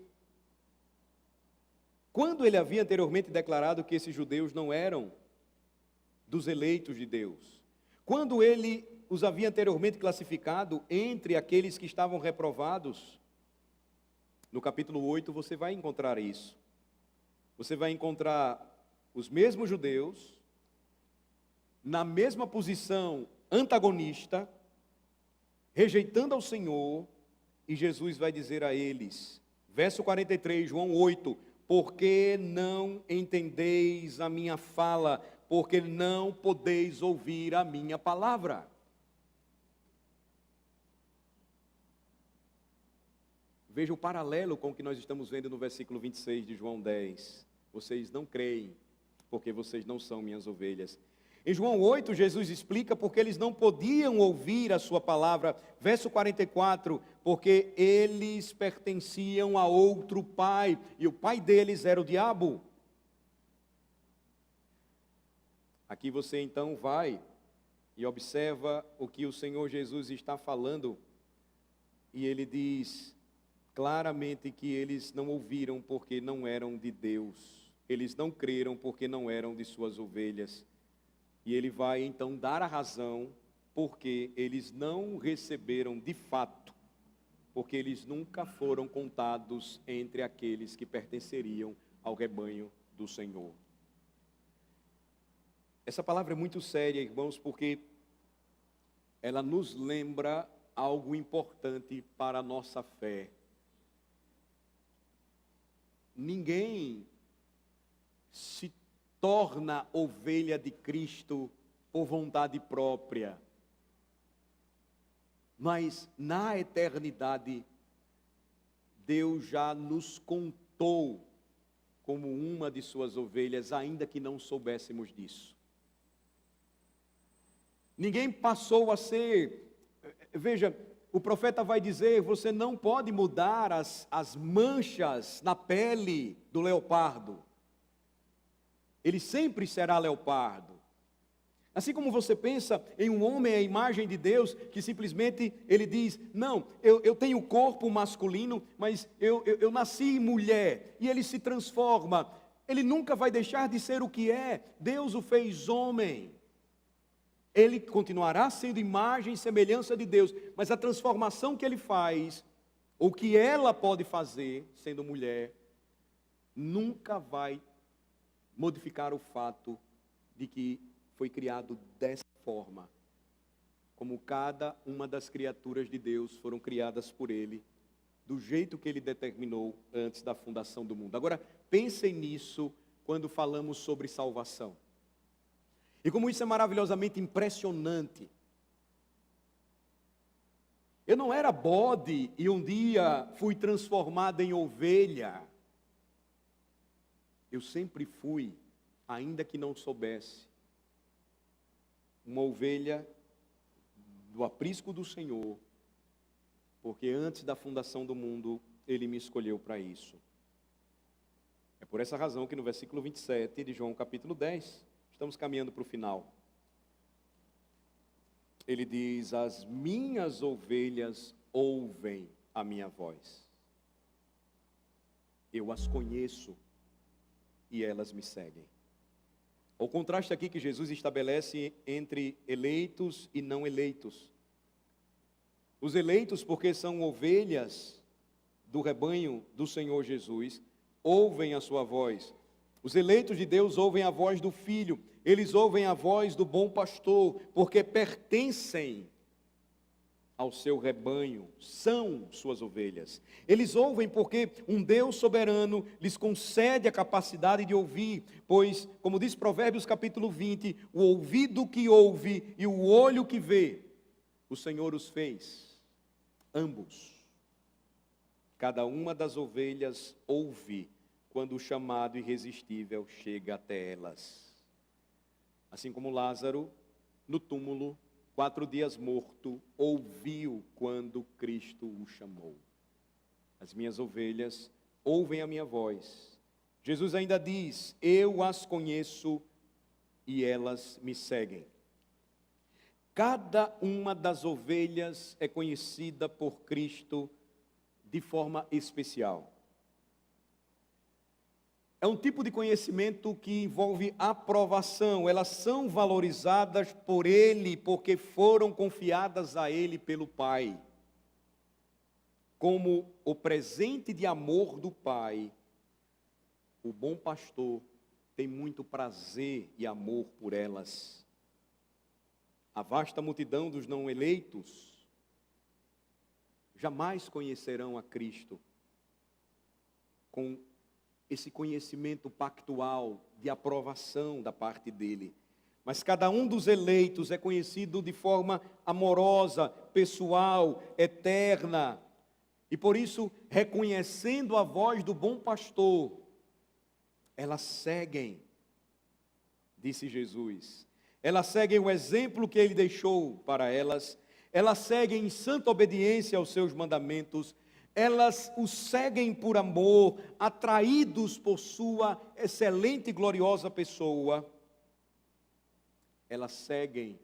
Speaker 1: quando ele havia anteriormente declarado que esses judeus não eram dos eleitos de Deus, quando ele os havia anteriormente classificado entre aqueles que estavam reprovados, no capítulo 8 você vai encontrar isso. Você vai encontrar os mesmos judeus, na mesma posição antagonista, rejeitando ao Senhor, e Jesus vai dizer a eles, verso 43, João 8, porque não entendeis a minha fala, porque não podeis ouvir a minha palavra. Veja o paralelo com o que nós estamos vendo no versículo 26 de João 10. Vocês não creem, porque vocês não são minhas ovelhas. Em João 8, Jesus explica porque eles não podiam ouvir a sua palavra. Verso 44, porque eles pertenciam a outro pai, e o pai deles era o diabo. Aqui você então vai e observa o que o Senhor Jesus está falando, e ele diz claramente que eles não ouviram porque não eram de Deus, eles não creram porque não eram de suas ovelhas. E ele vai então dar a razão porque eles não receberam de fato, porque eles nunca foram contados entre aqueles que pertenceriam ao rebanho do Senhor. Essa palavra é muito séria, irmãos, porque ela nos lembra algo importante para a nossa fé. Ninguém se torna ovelha de Cristo por vontade própria. Mas na eternidade, Deus já nos contou como uma de suas ovelhas, ainda que não soubéssemos disso. Ninguém passou a ser, veja, o profeta vai dizer, você não pode mudar as manchas na pele do leopardo. Ele sempre será leopardo. Assim como você pensa em um homem à imagem de Deus, que simplesmente ele diz, não, eu tenho corpo masculino, mas eu nasci mulher, e ele se transforma. Ele nunca vai deixar de ser o que é. Deus o fez homem. Ele continuará sendo imagem e semelhança de Deus, mas a transformação que ele faz, ou que ela pode fazer, sendo mulher, nunca vai modificar o fato de que foi criado dessa forma, como cada uma das criaturas de Deus foram criadas por Ele, do jeito que Ele determinou antes da fundação do mundo. Agora, pensem nisso quando falamos sobre salvação. E como isso é maravilhosamente impressionante. Eu não era bode e um dia fui transformado em ovelha. Eu sempre fui, ainda que não soubesse, uma ovelha do aprisco do Senhor, porque antes da fundação do mundo, Ele me escolheu para isso. É por essa razão que no versículo 27 de João capítulo 10, estamos caminhando para o final. Ele diz, as minhas ovelhas ouvem a minha voz. Eu as conheço e elas me seguem. O contraste aqui que Jesus estabelece entre eleitos e não eleitos. Os eleitos, porque são ovelhas do rebanho do Senhor Jesus, ouvem a sua voz. Os eleitos de Deus ouvem a voz do Filho, eles ouvem a voz do bom pastor, porque pertencem ao seu rebanho, são suas ovelhas. Eles ouvem porque um Deus soberano lhes concede a capacidade de ouvir, pois, como diz Provérbios capítulo 20, o ouvido que ouve e o olho que vê, o Senhor os fez, ambos. Cada uma das ovelhas ouve quando o chamado irresistível chega até elas. Assim como Lázaro, no túmulo, 4 dias morto, ouviu quando Cristo o chamou. As minhas ovelhas ouvem a minha voz. Jesus ainda diz: eu as conheço e elas me seguem. Cada uma das ovelhas é conhecida por Cristo de forma especial. É um tipo de conhecimento que envolve aprovação. Elas são valorizadas por Ele, porque foram confiadas a Ele pelo Pai. Como o presente de amor do Pai, o bom pastor tem muito prazer e amor por elas. A vasta multidão dos não eleitos jamais conhecerão a Cristo com esse conhecimento pactual de aprovação da parte dele. Mas cada um dos eleitos é conhecido de forma amorosa, pessoal, eterna. E por isso, reconhecendo a voz do bom pastor, elas seguem, disse Jesus. Elas seguem o exemplo que ele deixou para elas. Elas seguem em santa obediência aos seus mandamentos. Elas o seguem por amor, atraídos por sua excelente e gloriosa pessoa. Elas seguem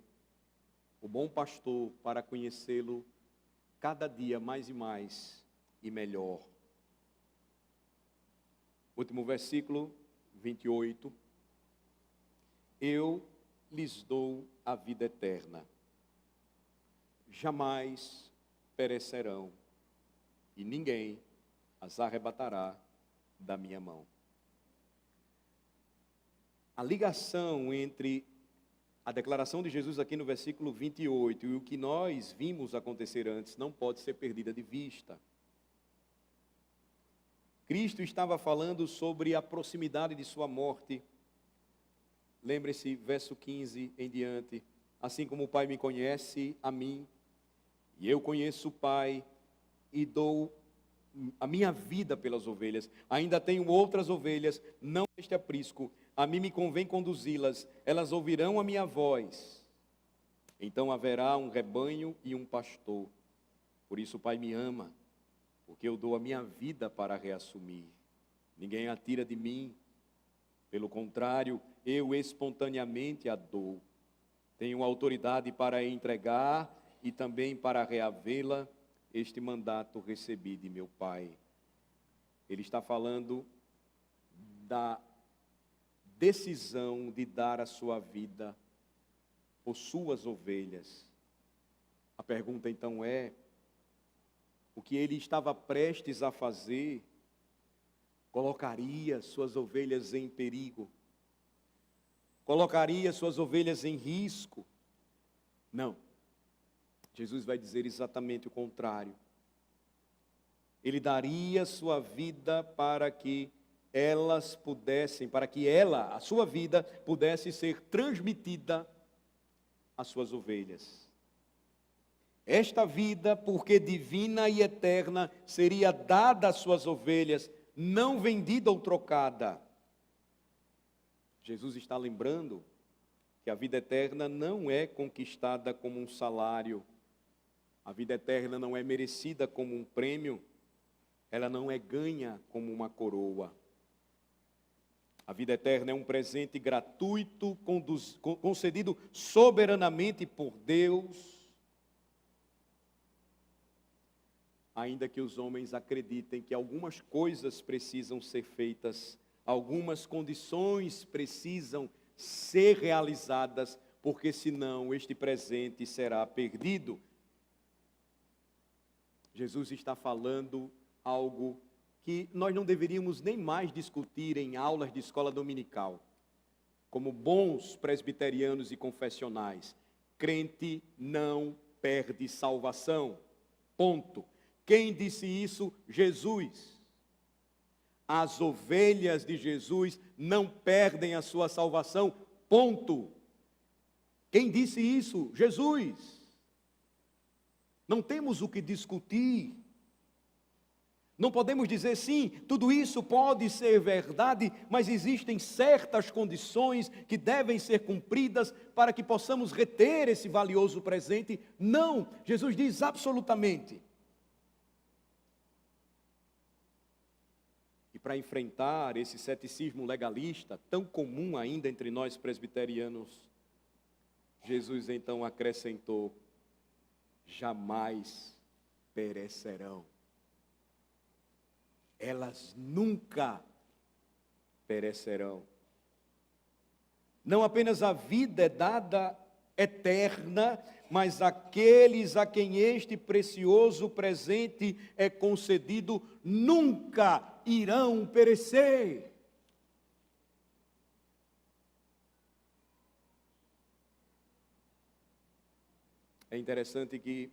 Speaker 1: o bom pastor para conhecê-lo cada dia mais e mais e melhor. Último versículo, 28. Eu lhes dou a vida eterna. Jamais perecerão. E ninguém as arrebatará da minha mão. A ligação entre a declaração de Jesus aqui no versículo 28 e o que nós vimos acontecer antes não pode ser perdida de vista. Cristo estava falando sobre a proximidade de sua morte. Lembre-se, verso 15 em diante. Assim como o Pai me conhece, a mim, e eu conheço o Pai, e dou a minha vida pelas ovelhas. Ainda tenho outras ovelhas, não este aprisco. A mim me convém conduzi-las. Elas ouvirão a minha voz. Então haverá um rebanho e um pastor. Por isso o Pai me ama, porque eu dou a minha vida para reassumir. Ninguém a tira de mim. Pelo contrário, eu espontaneamente a dou. Tenho autoridade para entregar e também para reavê-la. Este mandato recebi de meu Pai. Ele está falando da decisão de dar a sua vida por suas ovelhas. A pergunta então é: o que ele estava prestes a fazer colocaria suas ovelhas em perigo? Colocaria suas ovelhas em risco? Não. Jesus vai dizer exatamente o contrário. Ele daria sua vida para que elas pudessem, para que ela, a sua vida, pudesse ser transmitida às suas ovelhas. Esta vida, porque divina e eterna, seria dada às suas ovelhas, não vendida ou trocada. Jesus está lembrando que a vida eterna não é conquistada como um salário. A vida eterna não é merecida como um prêmio, ela não é ganha como uma coroa. A vida eterna é um presente gratuito, concedido soberanamente por Deus, ainda que os homens acreditem que algumas coisas precisam ser feitas, algumas condições precisam ser realizadas, porque senão este presente será perdido. Jesus está falando algo que nós não deveríamos nem mais discutir em aulas de escola dominical, como bons presbiterianos e confessionais. Crente não perde salvação. Ponto. Quem disse isso? Jesus. As ovelhas de Jesus não perdem a sua salvação. Ponto. Quem disse isso? Jesus. Não temos o que discutir. Não podemos dizer, sim, tudo isso pode ser verdade, mas existem certas condições que devem ser cumpridas para que possamos reter esse valioso presente. Não, Jesus diz absolutamente. E para enfrentar esse ceticismo legalista, tão comum ainda entre nós presbiterianos, Jesus então acrescentou: jamais perecerão. Elas nunca perecerão. Não apenas a vida é dada eterna, mas aqueles a quem este precioso presente é concedido nunca irão perecer. É interessante que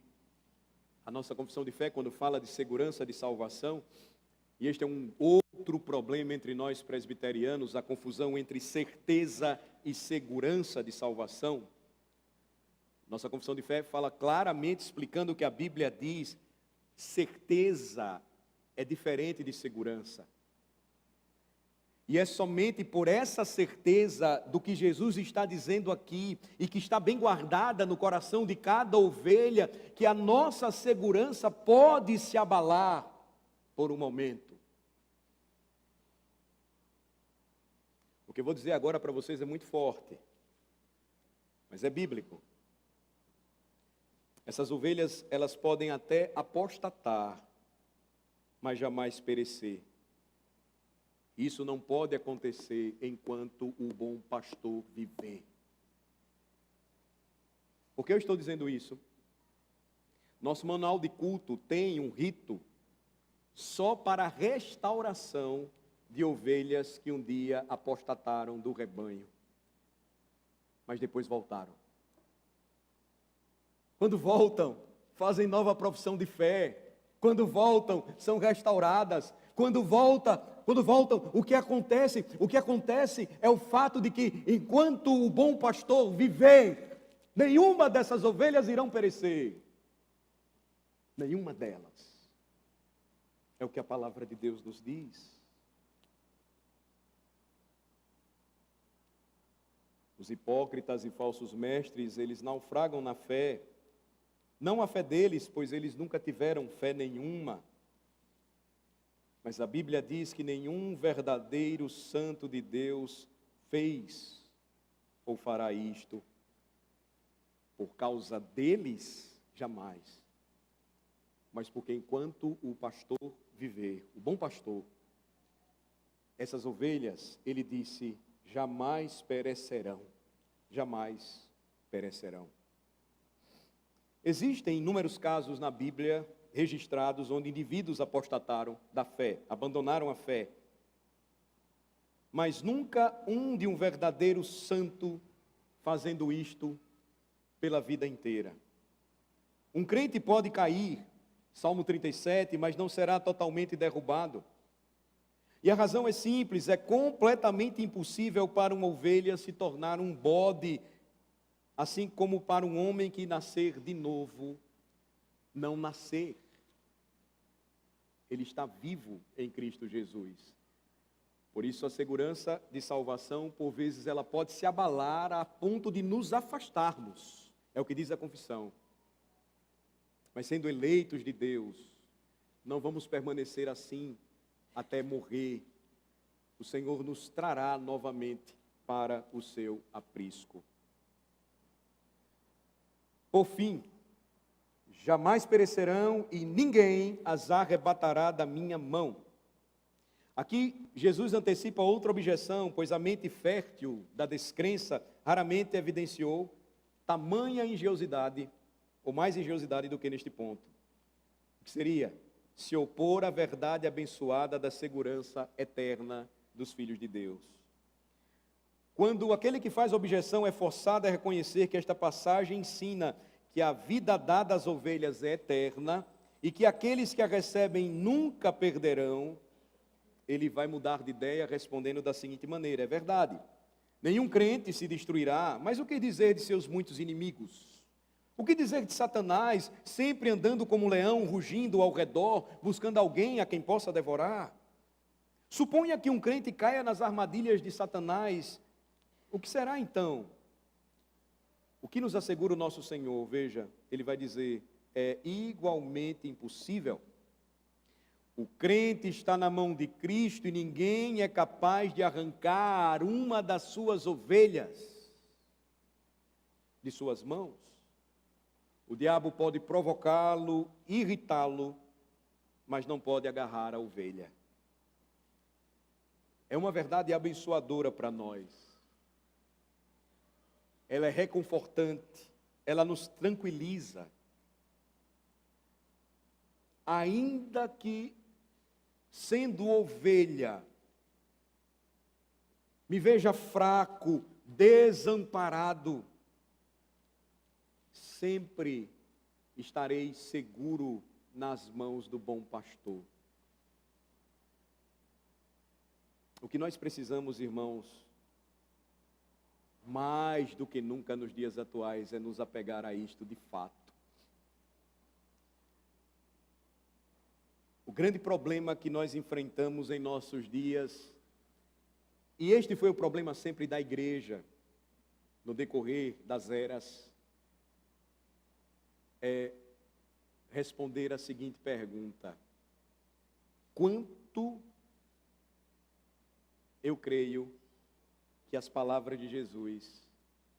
Speaker 1: a nossa confissão de fé, quando fala de segurança de salvação, e este é um outro problema entre nós presbiterianos, a confusão entre certeza e segurança de salvação. Nossa confissão de fé fala claramente, explicando o que a Bíblia diz: certeza é diferente de segurança. E é somente por essa certeza do que Jesus está dizendo aqui, e que está bem guardada no coração de cada ovelha, que a nossa segurança pode se abalar por um momento. O que eu vou dizer agora para vocês é muito forte, mas é bíblico. Essas ovelhas, elas podem até apostatar, mas jamais perecer. Isso não pode acontecer enquanto o bom pastor viver. Por que eu estou dizendo isso? Nosso manual de culto tem um rito só para a restauração de ovelhas que um dia apostataram do rebanho, mas depois voltaram. Quando voltam, fazem nova profissão de fé. Quando voltam, são restauradas. Quando voltam, o que acontece? O que acontece é o fato de que, enquanto o bom pastor viver, nenhuma dessas ovelhas irão perecer. Nenhuma delas. É o que a palavra de Deus nos diz. Os hipócritas e falsos mestres, eles naufragam na fé. Não a fé deles, pois eles nunca tiveram fé nenhuma. Mas a Bíblia diz que nenhum verdadeiro santo de Deus fez ou fará isto. Por causa deles, jamais. Mas porque enquanto o pastor viver, o bom pastor, essas ovelhas, ele disse, jamais perecerão. Jamais perecerão. Existem inúmeros casos na Bíblia registrados onde indivíduos apostataram da fé, abandonaram a fé. Mas nunca um de um verdadeiro santo fazendo isto pela vida inteira. Um crente pode cair, Salmo 37, mas não será totalmente derrubado. E a razão é simples, é completamente impossível para uma ovelha se tornar um bode, assim como para um homem que nascer de novo, não nascer. Ele está vivo em Cristo Jesus. Por isso a segurança de salvação, por vezes, ela pode se abalar a ponto de nos afastarmos. É o que diz a confissão. Mas sendo eleitos de Deus, não vamos permanecer assim até morrer. O Senhor nos trará novamente para o seu aprisco. Por fim, jamais perecerão e ninguém as arrebatará da minha mão. Aqui, Jesus antecipa outra objeção, pois a mente fértil da descrença raramente evidenciou tamanha engenhosidade, ou mais engenhosidade do que neste ponto. O que seria? se opor à verdade abençoada da segurança eterna dos filhos de Deus. Quando aquele que faz objeção é forçado a reconhecer que esta passagem ensina que a vida dada às ovelhas é eterna e que aqueles que a recebem nunca perderão, ele vai mudar de ideia respondendo da seguinte maneira: é verdade, nenhum crente se destruirá, mas o que dizer de seus muitos inimigos? O que dizer de Satanás, sempre andando como um leão, rugindo ao redor, buscando alguém a quem possa devorar? Suponha que um crente caia nas armadilhas de Satanás, o que será então? O que nos assegura o nosso Senhor? Veja, ele vai dizer, é igualmente impossível. O crente está na mão de Cristo e ninguém é capaz de arrancar uma das suas ovelhas de suas mãos. O diabo pode provocá-lo, irritá-lo, mas não pode agarrar a ovelha. É uma verdade abençoadora para nós. Ela é reconfortante, ela nos tranquiliza. Ainda que, sendo ovelha, me veja fraco, desamparado, sempre estarei seguro nas mãos do bom pastor. O que nós precisamos, irmãos, mais do que nunca nos dias atuais, é nos apegar a isto de fato. O grande problema que nós enfrentamos em nossos dias, e este foi o problema sempre da igreja, no decorrer das eras, é responder a seguinte pergunta: quanto eu creio que as palavras de Jesus,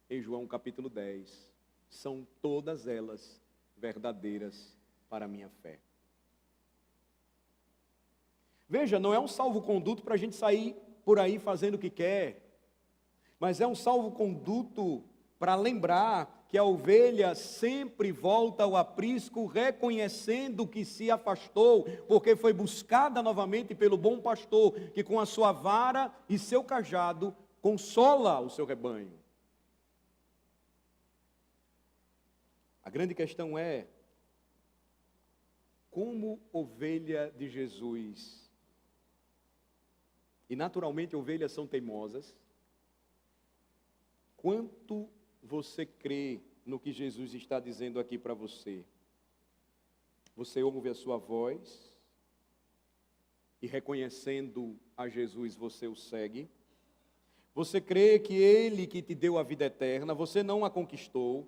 Speaker 1: em João capítulo 10, são todas elas verdadeiras para a minha fé. Veja, não é um salvo-conduto para a gente sair por aí fazendo o que quer, mas é um salvo-conduto para lembrar que a ovelha sempre volta ao aprisco, reconhecendo que se afastou, porque foi buscada novamente pelo bom pastor, que com a sua vara e seu cajado consola o seu rebanho. A grande questão é, como ovelha de Jesus, e naturalmente ovelhas são teimosas, quanto você crê no que Jesus está dizendo aqui para você? Você ouve a sua voz e, reconhecendo a Jesus, você o segue? Você crê que Ele que te deu a vida eterna, você não a conquistou?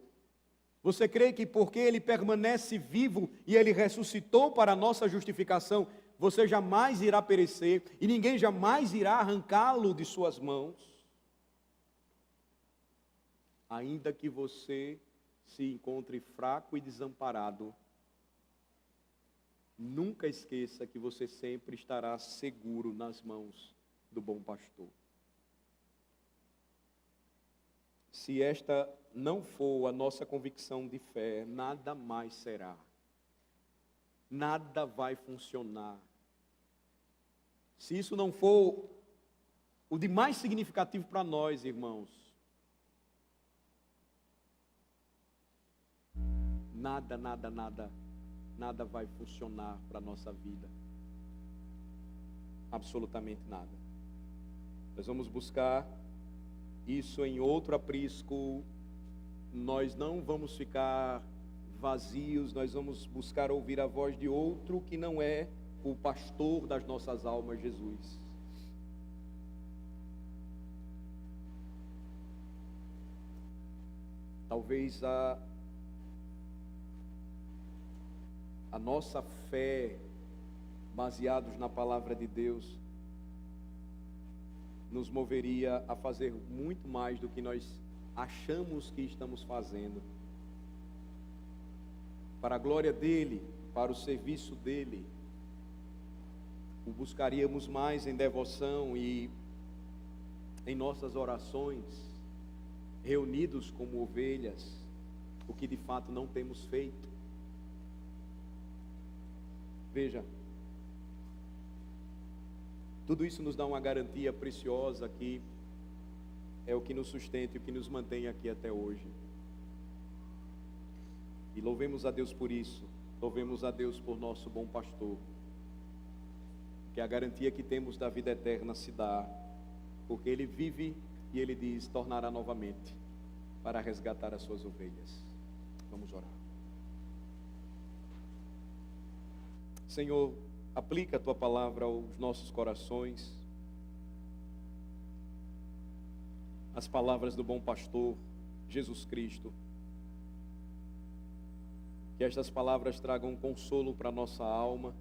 Speaker 1: Você crê que porque Ele permanece vivo e Ele ressuscitou para a nossa justificação, você jamais irá perecer e ninguém jamais irá arrancá-lo de suas mãos? Ainda que você se encontre fraco e desamparado, nunca esqueça que você sempre estará seguro nas mãos do bom pastor. Se esta não for a nossa convicção de fé, nada mais será. Nada vai funcionar. Se isso não for o de mais significativo para nós, irmãos, nada vai funcionar para a nossa vida. Absolutamente nada. Nós vamos buscar isso em outro aprisco. Nós não vamos ficar vazios, nós vamos buscar ouvir a voz de outro que não é o pastor das nossas almas, Jesus. Talvez a nossa fé, baseados na palavra de Deus, nos moveria a fazer muito mais do que nós achamos que estamos fazendo, para a glória dEle, para o serviço dEle. O buscaríamos mais em devoção e em nossas orações, reunidos como ovelhas, o que de fato não temos feito. Veja, Tudo isso nos dá uma garantia preciosa que é o que nos sustenta e o que nos mantém aqui até hoje. E louvemos a Deus por isso. Louvemos a Deus por nosso bom pastor. Que a garantia que temos da vida eterna se dá, porque ele vive e ele diz, tornará novamente para resgatar as suas ovelhas. Vamos orar. Senhor, aplica a tua palavra aos nossos corações. As palavras do bom pastor Jesus Cristo. Que estas palavras tragam consolo para a nossa alma,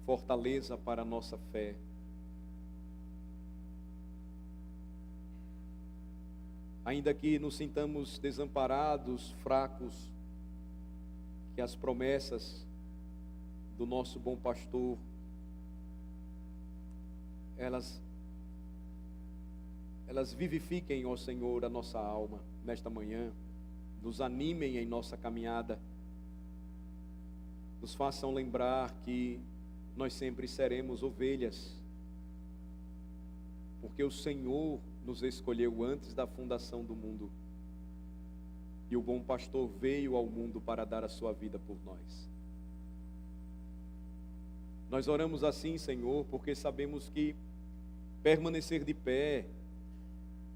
Speaker 1: fortaleza para a nossa fé. Ainda que nos sintamos desamparados, fracos, que as promessas do nosso bom pastor, elas vivifiquem, ó Senhor, a nossa alma nesta manhã, nos animem em nossa caminhada, nos façam lembrar que nós sempre seremos ovelhas, porque o Senhor nos escolheu antes da fundação do mundo, e o bom pastor veio ao mundo para dar a sua vida por nós. Nós oramos assim, Senhor, porque sabemos que permanecer de pé,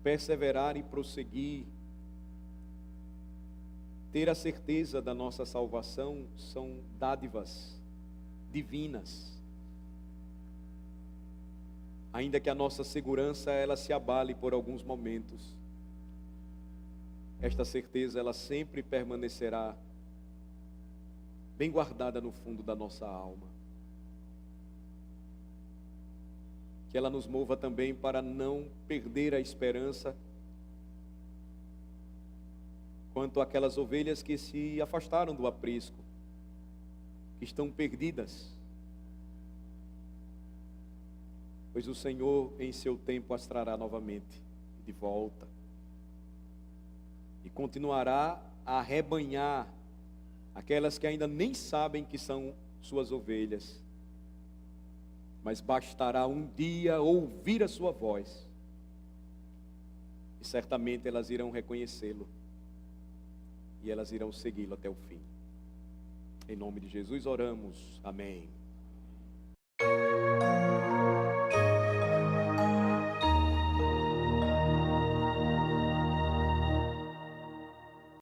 Speaker 1: perseverar e prosseguir, ter a certeza da nossa salvação são dádivas divinas. Ainda que a nossa segurança ela se abale por alguns momentos, esta certeza ela sempre permanecerá bem guardada no fundo da nossa alma. Que ela nos mova também para não perder a esperança quanto àquelas ovelhas que se afastaram do aprisco, que estão perdidas, pois o Senhor em seu tempo as trará novamente de volta e continuará a arrebanhar aquelas que ainda nem sabem que são suas ovelhas, mas bastará um dia ouvir a sua voz e certamente elas irão reconhecê-lo e elas irão segui-lo até o fim. Em nome de Jesus oramos, amém.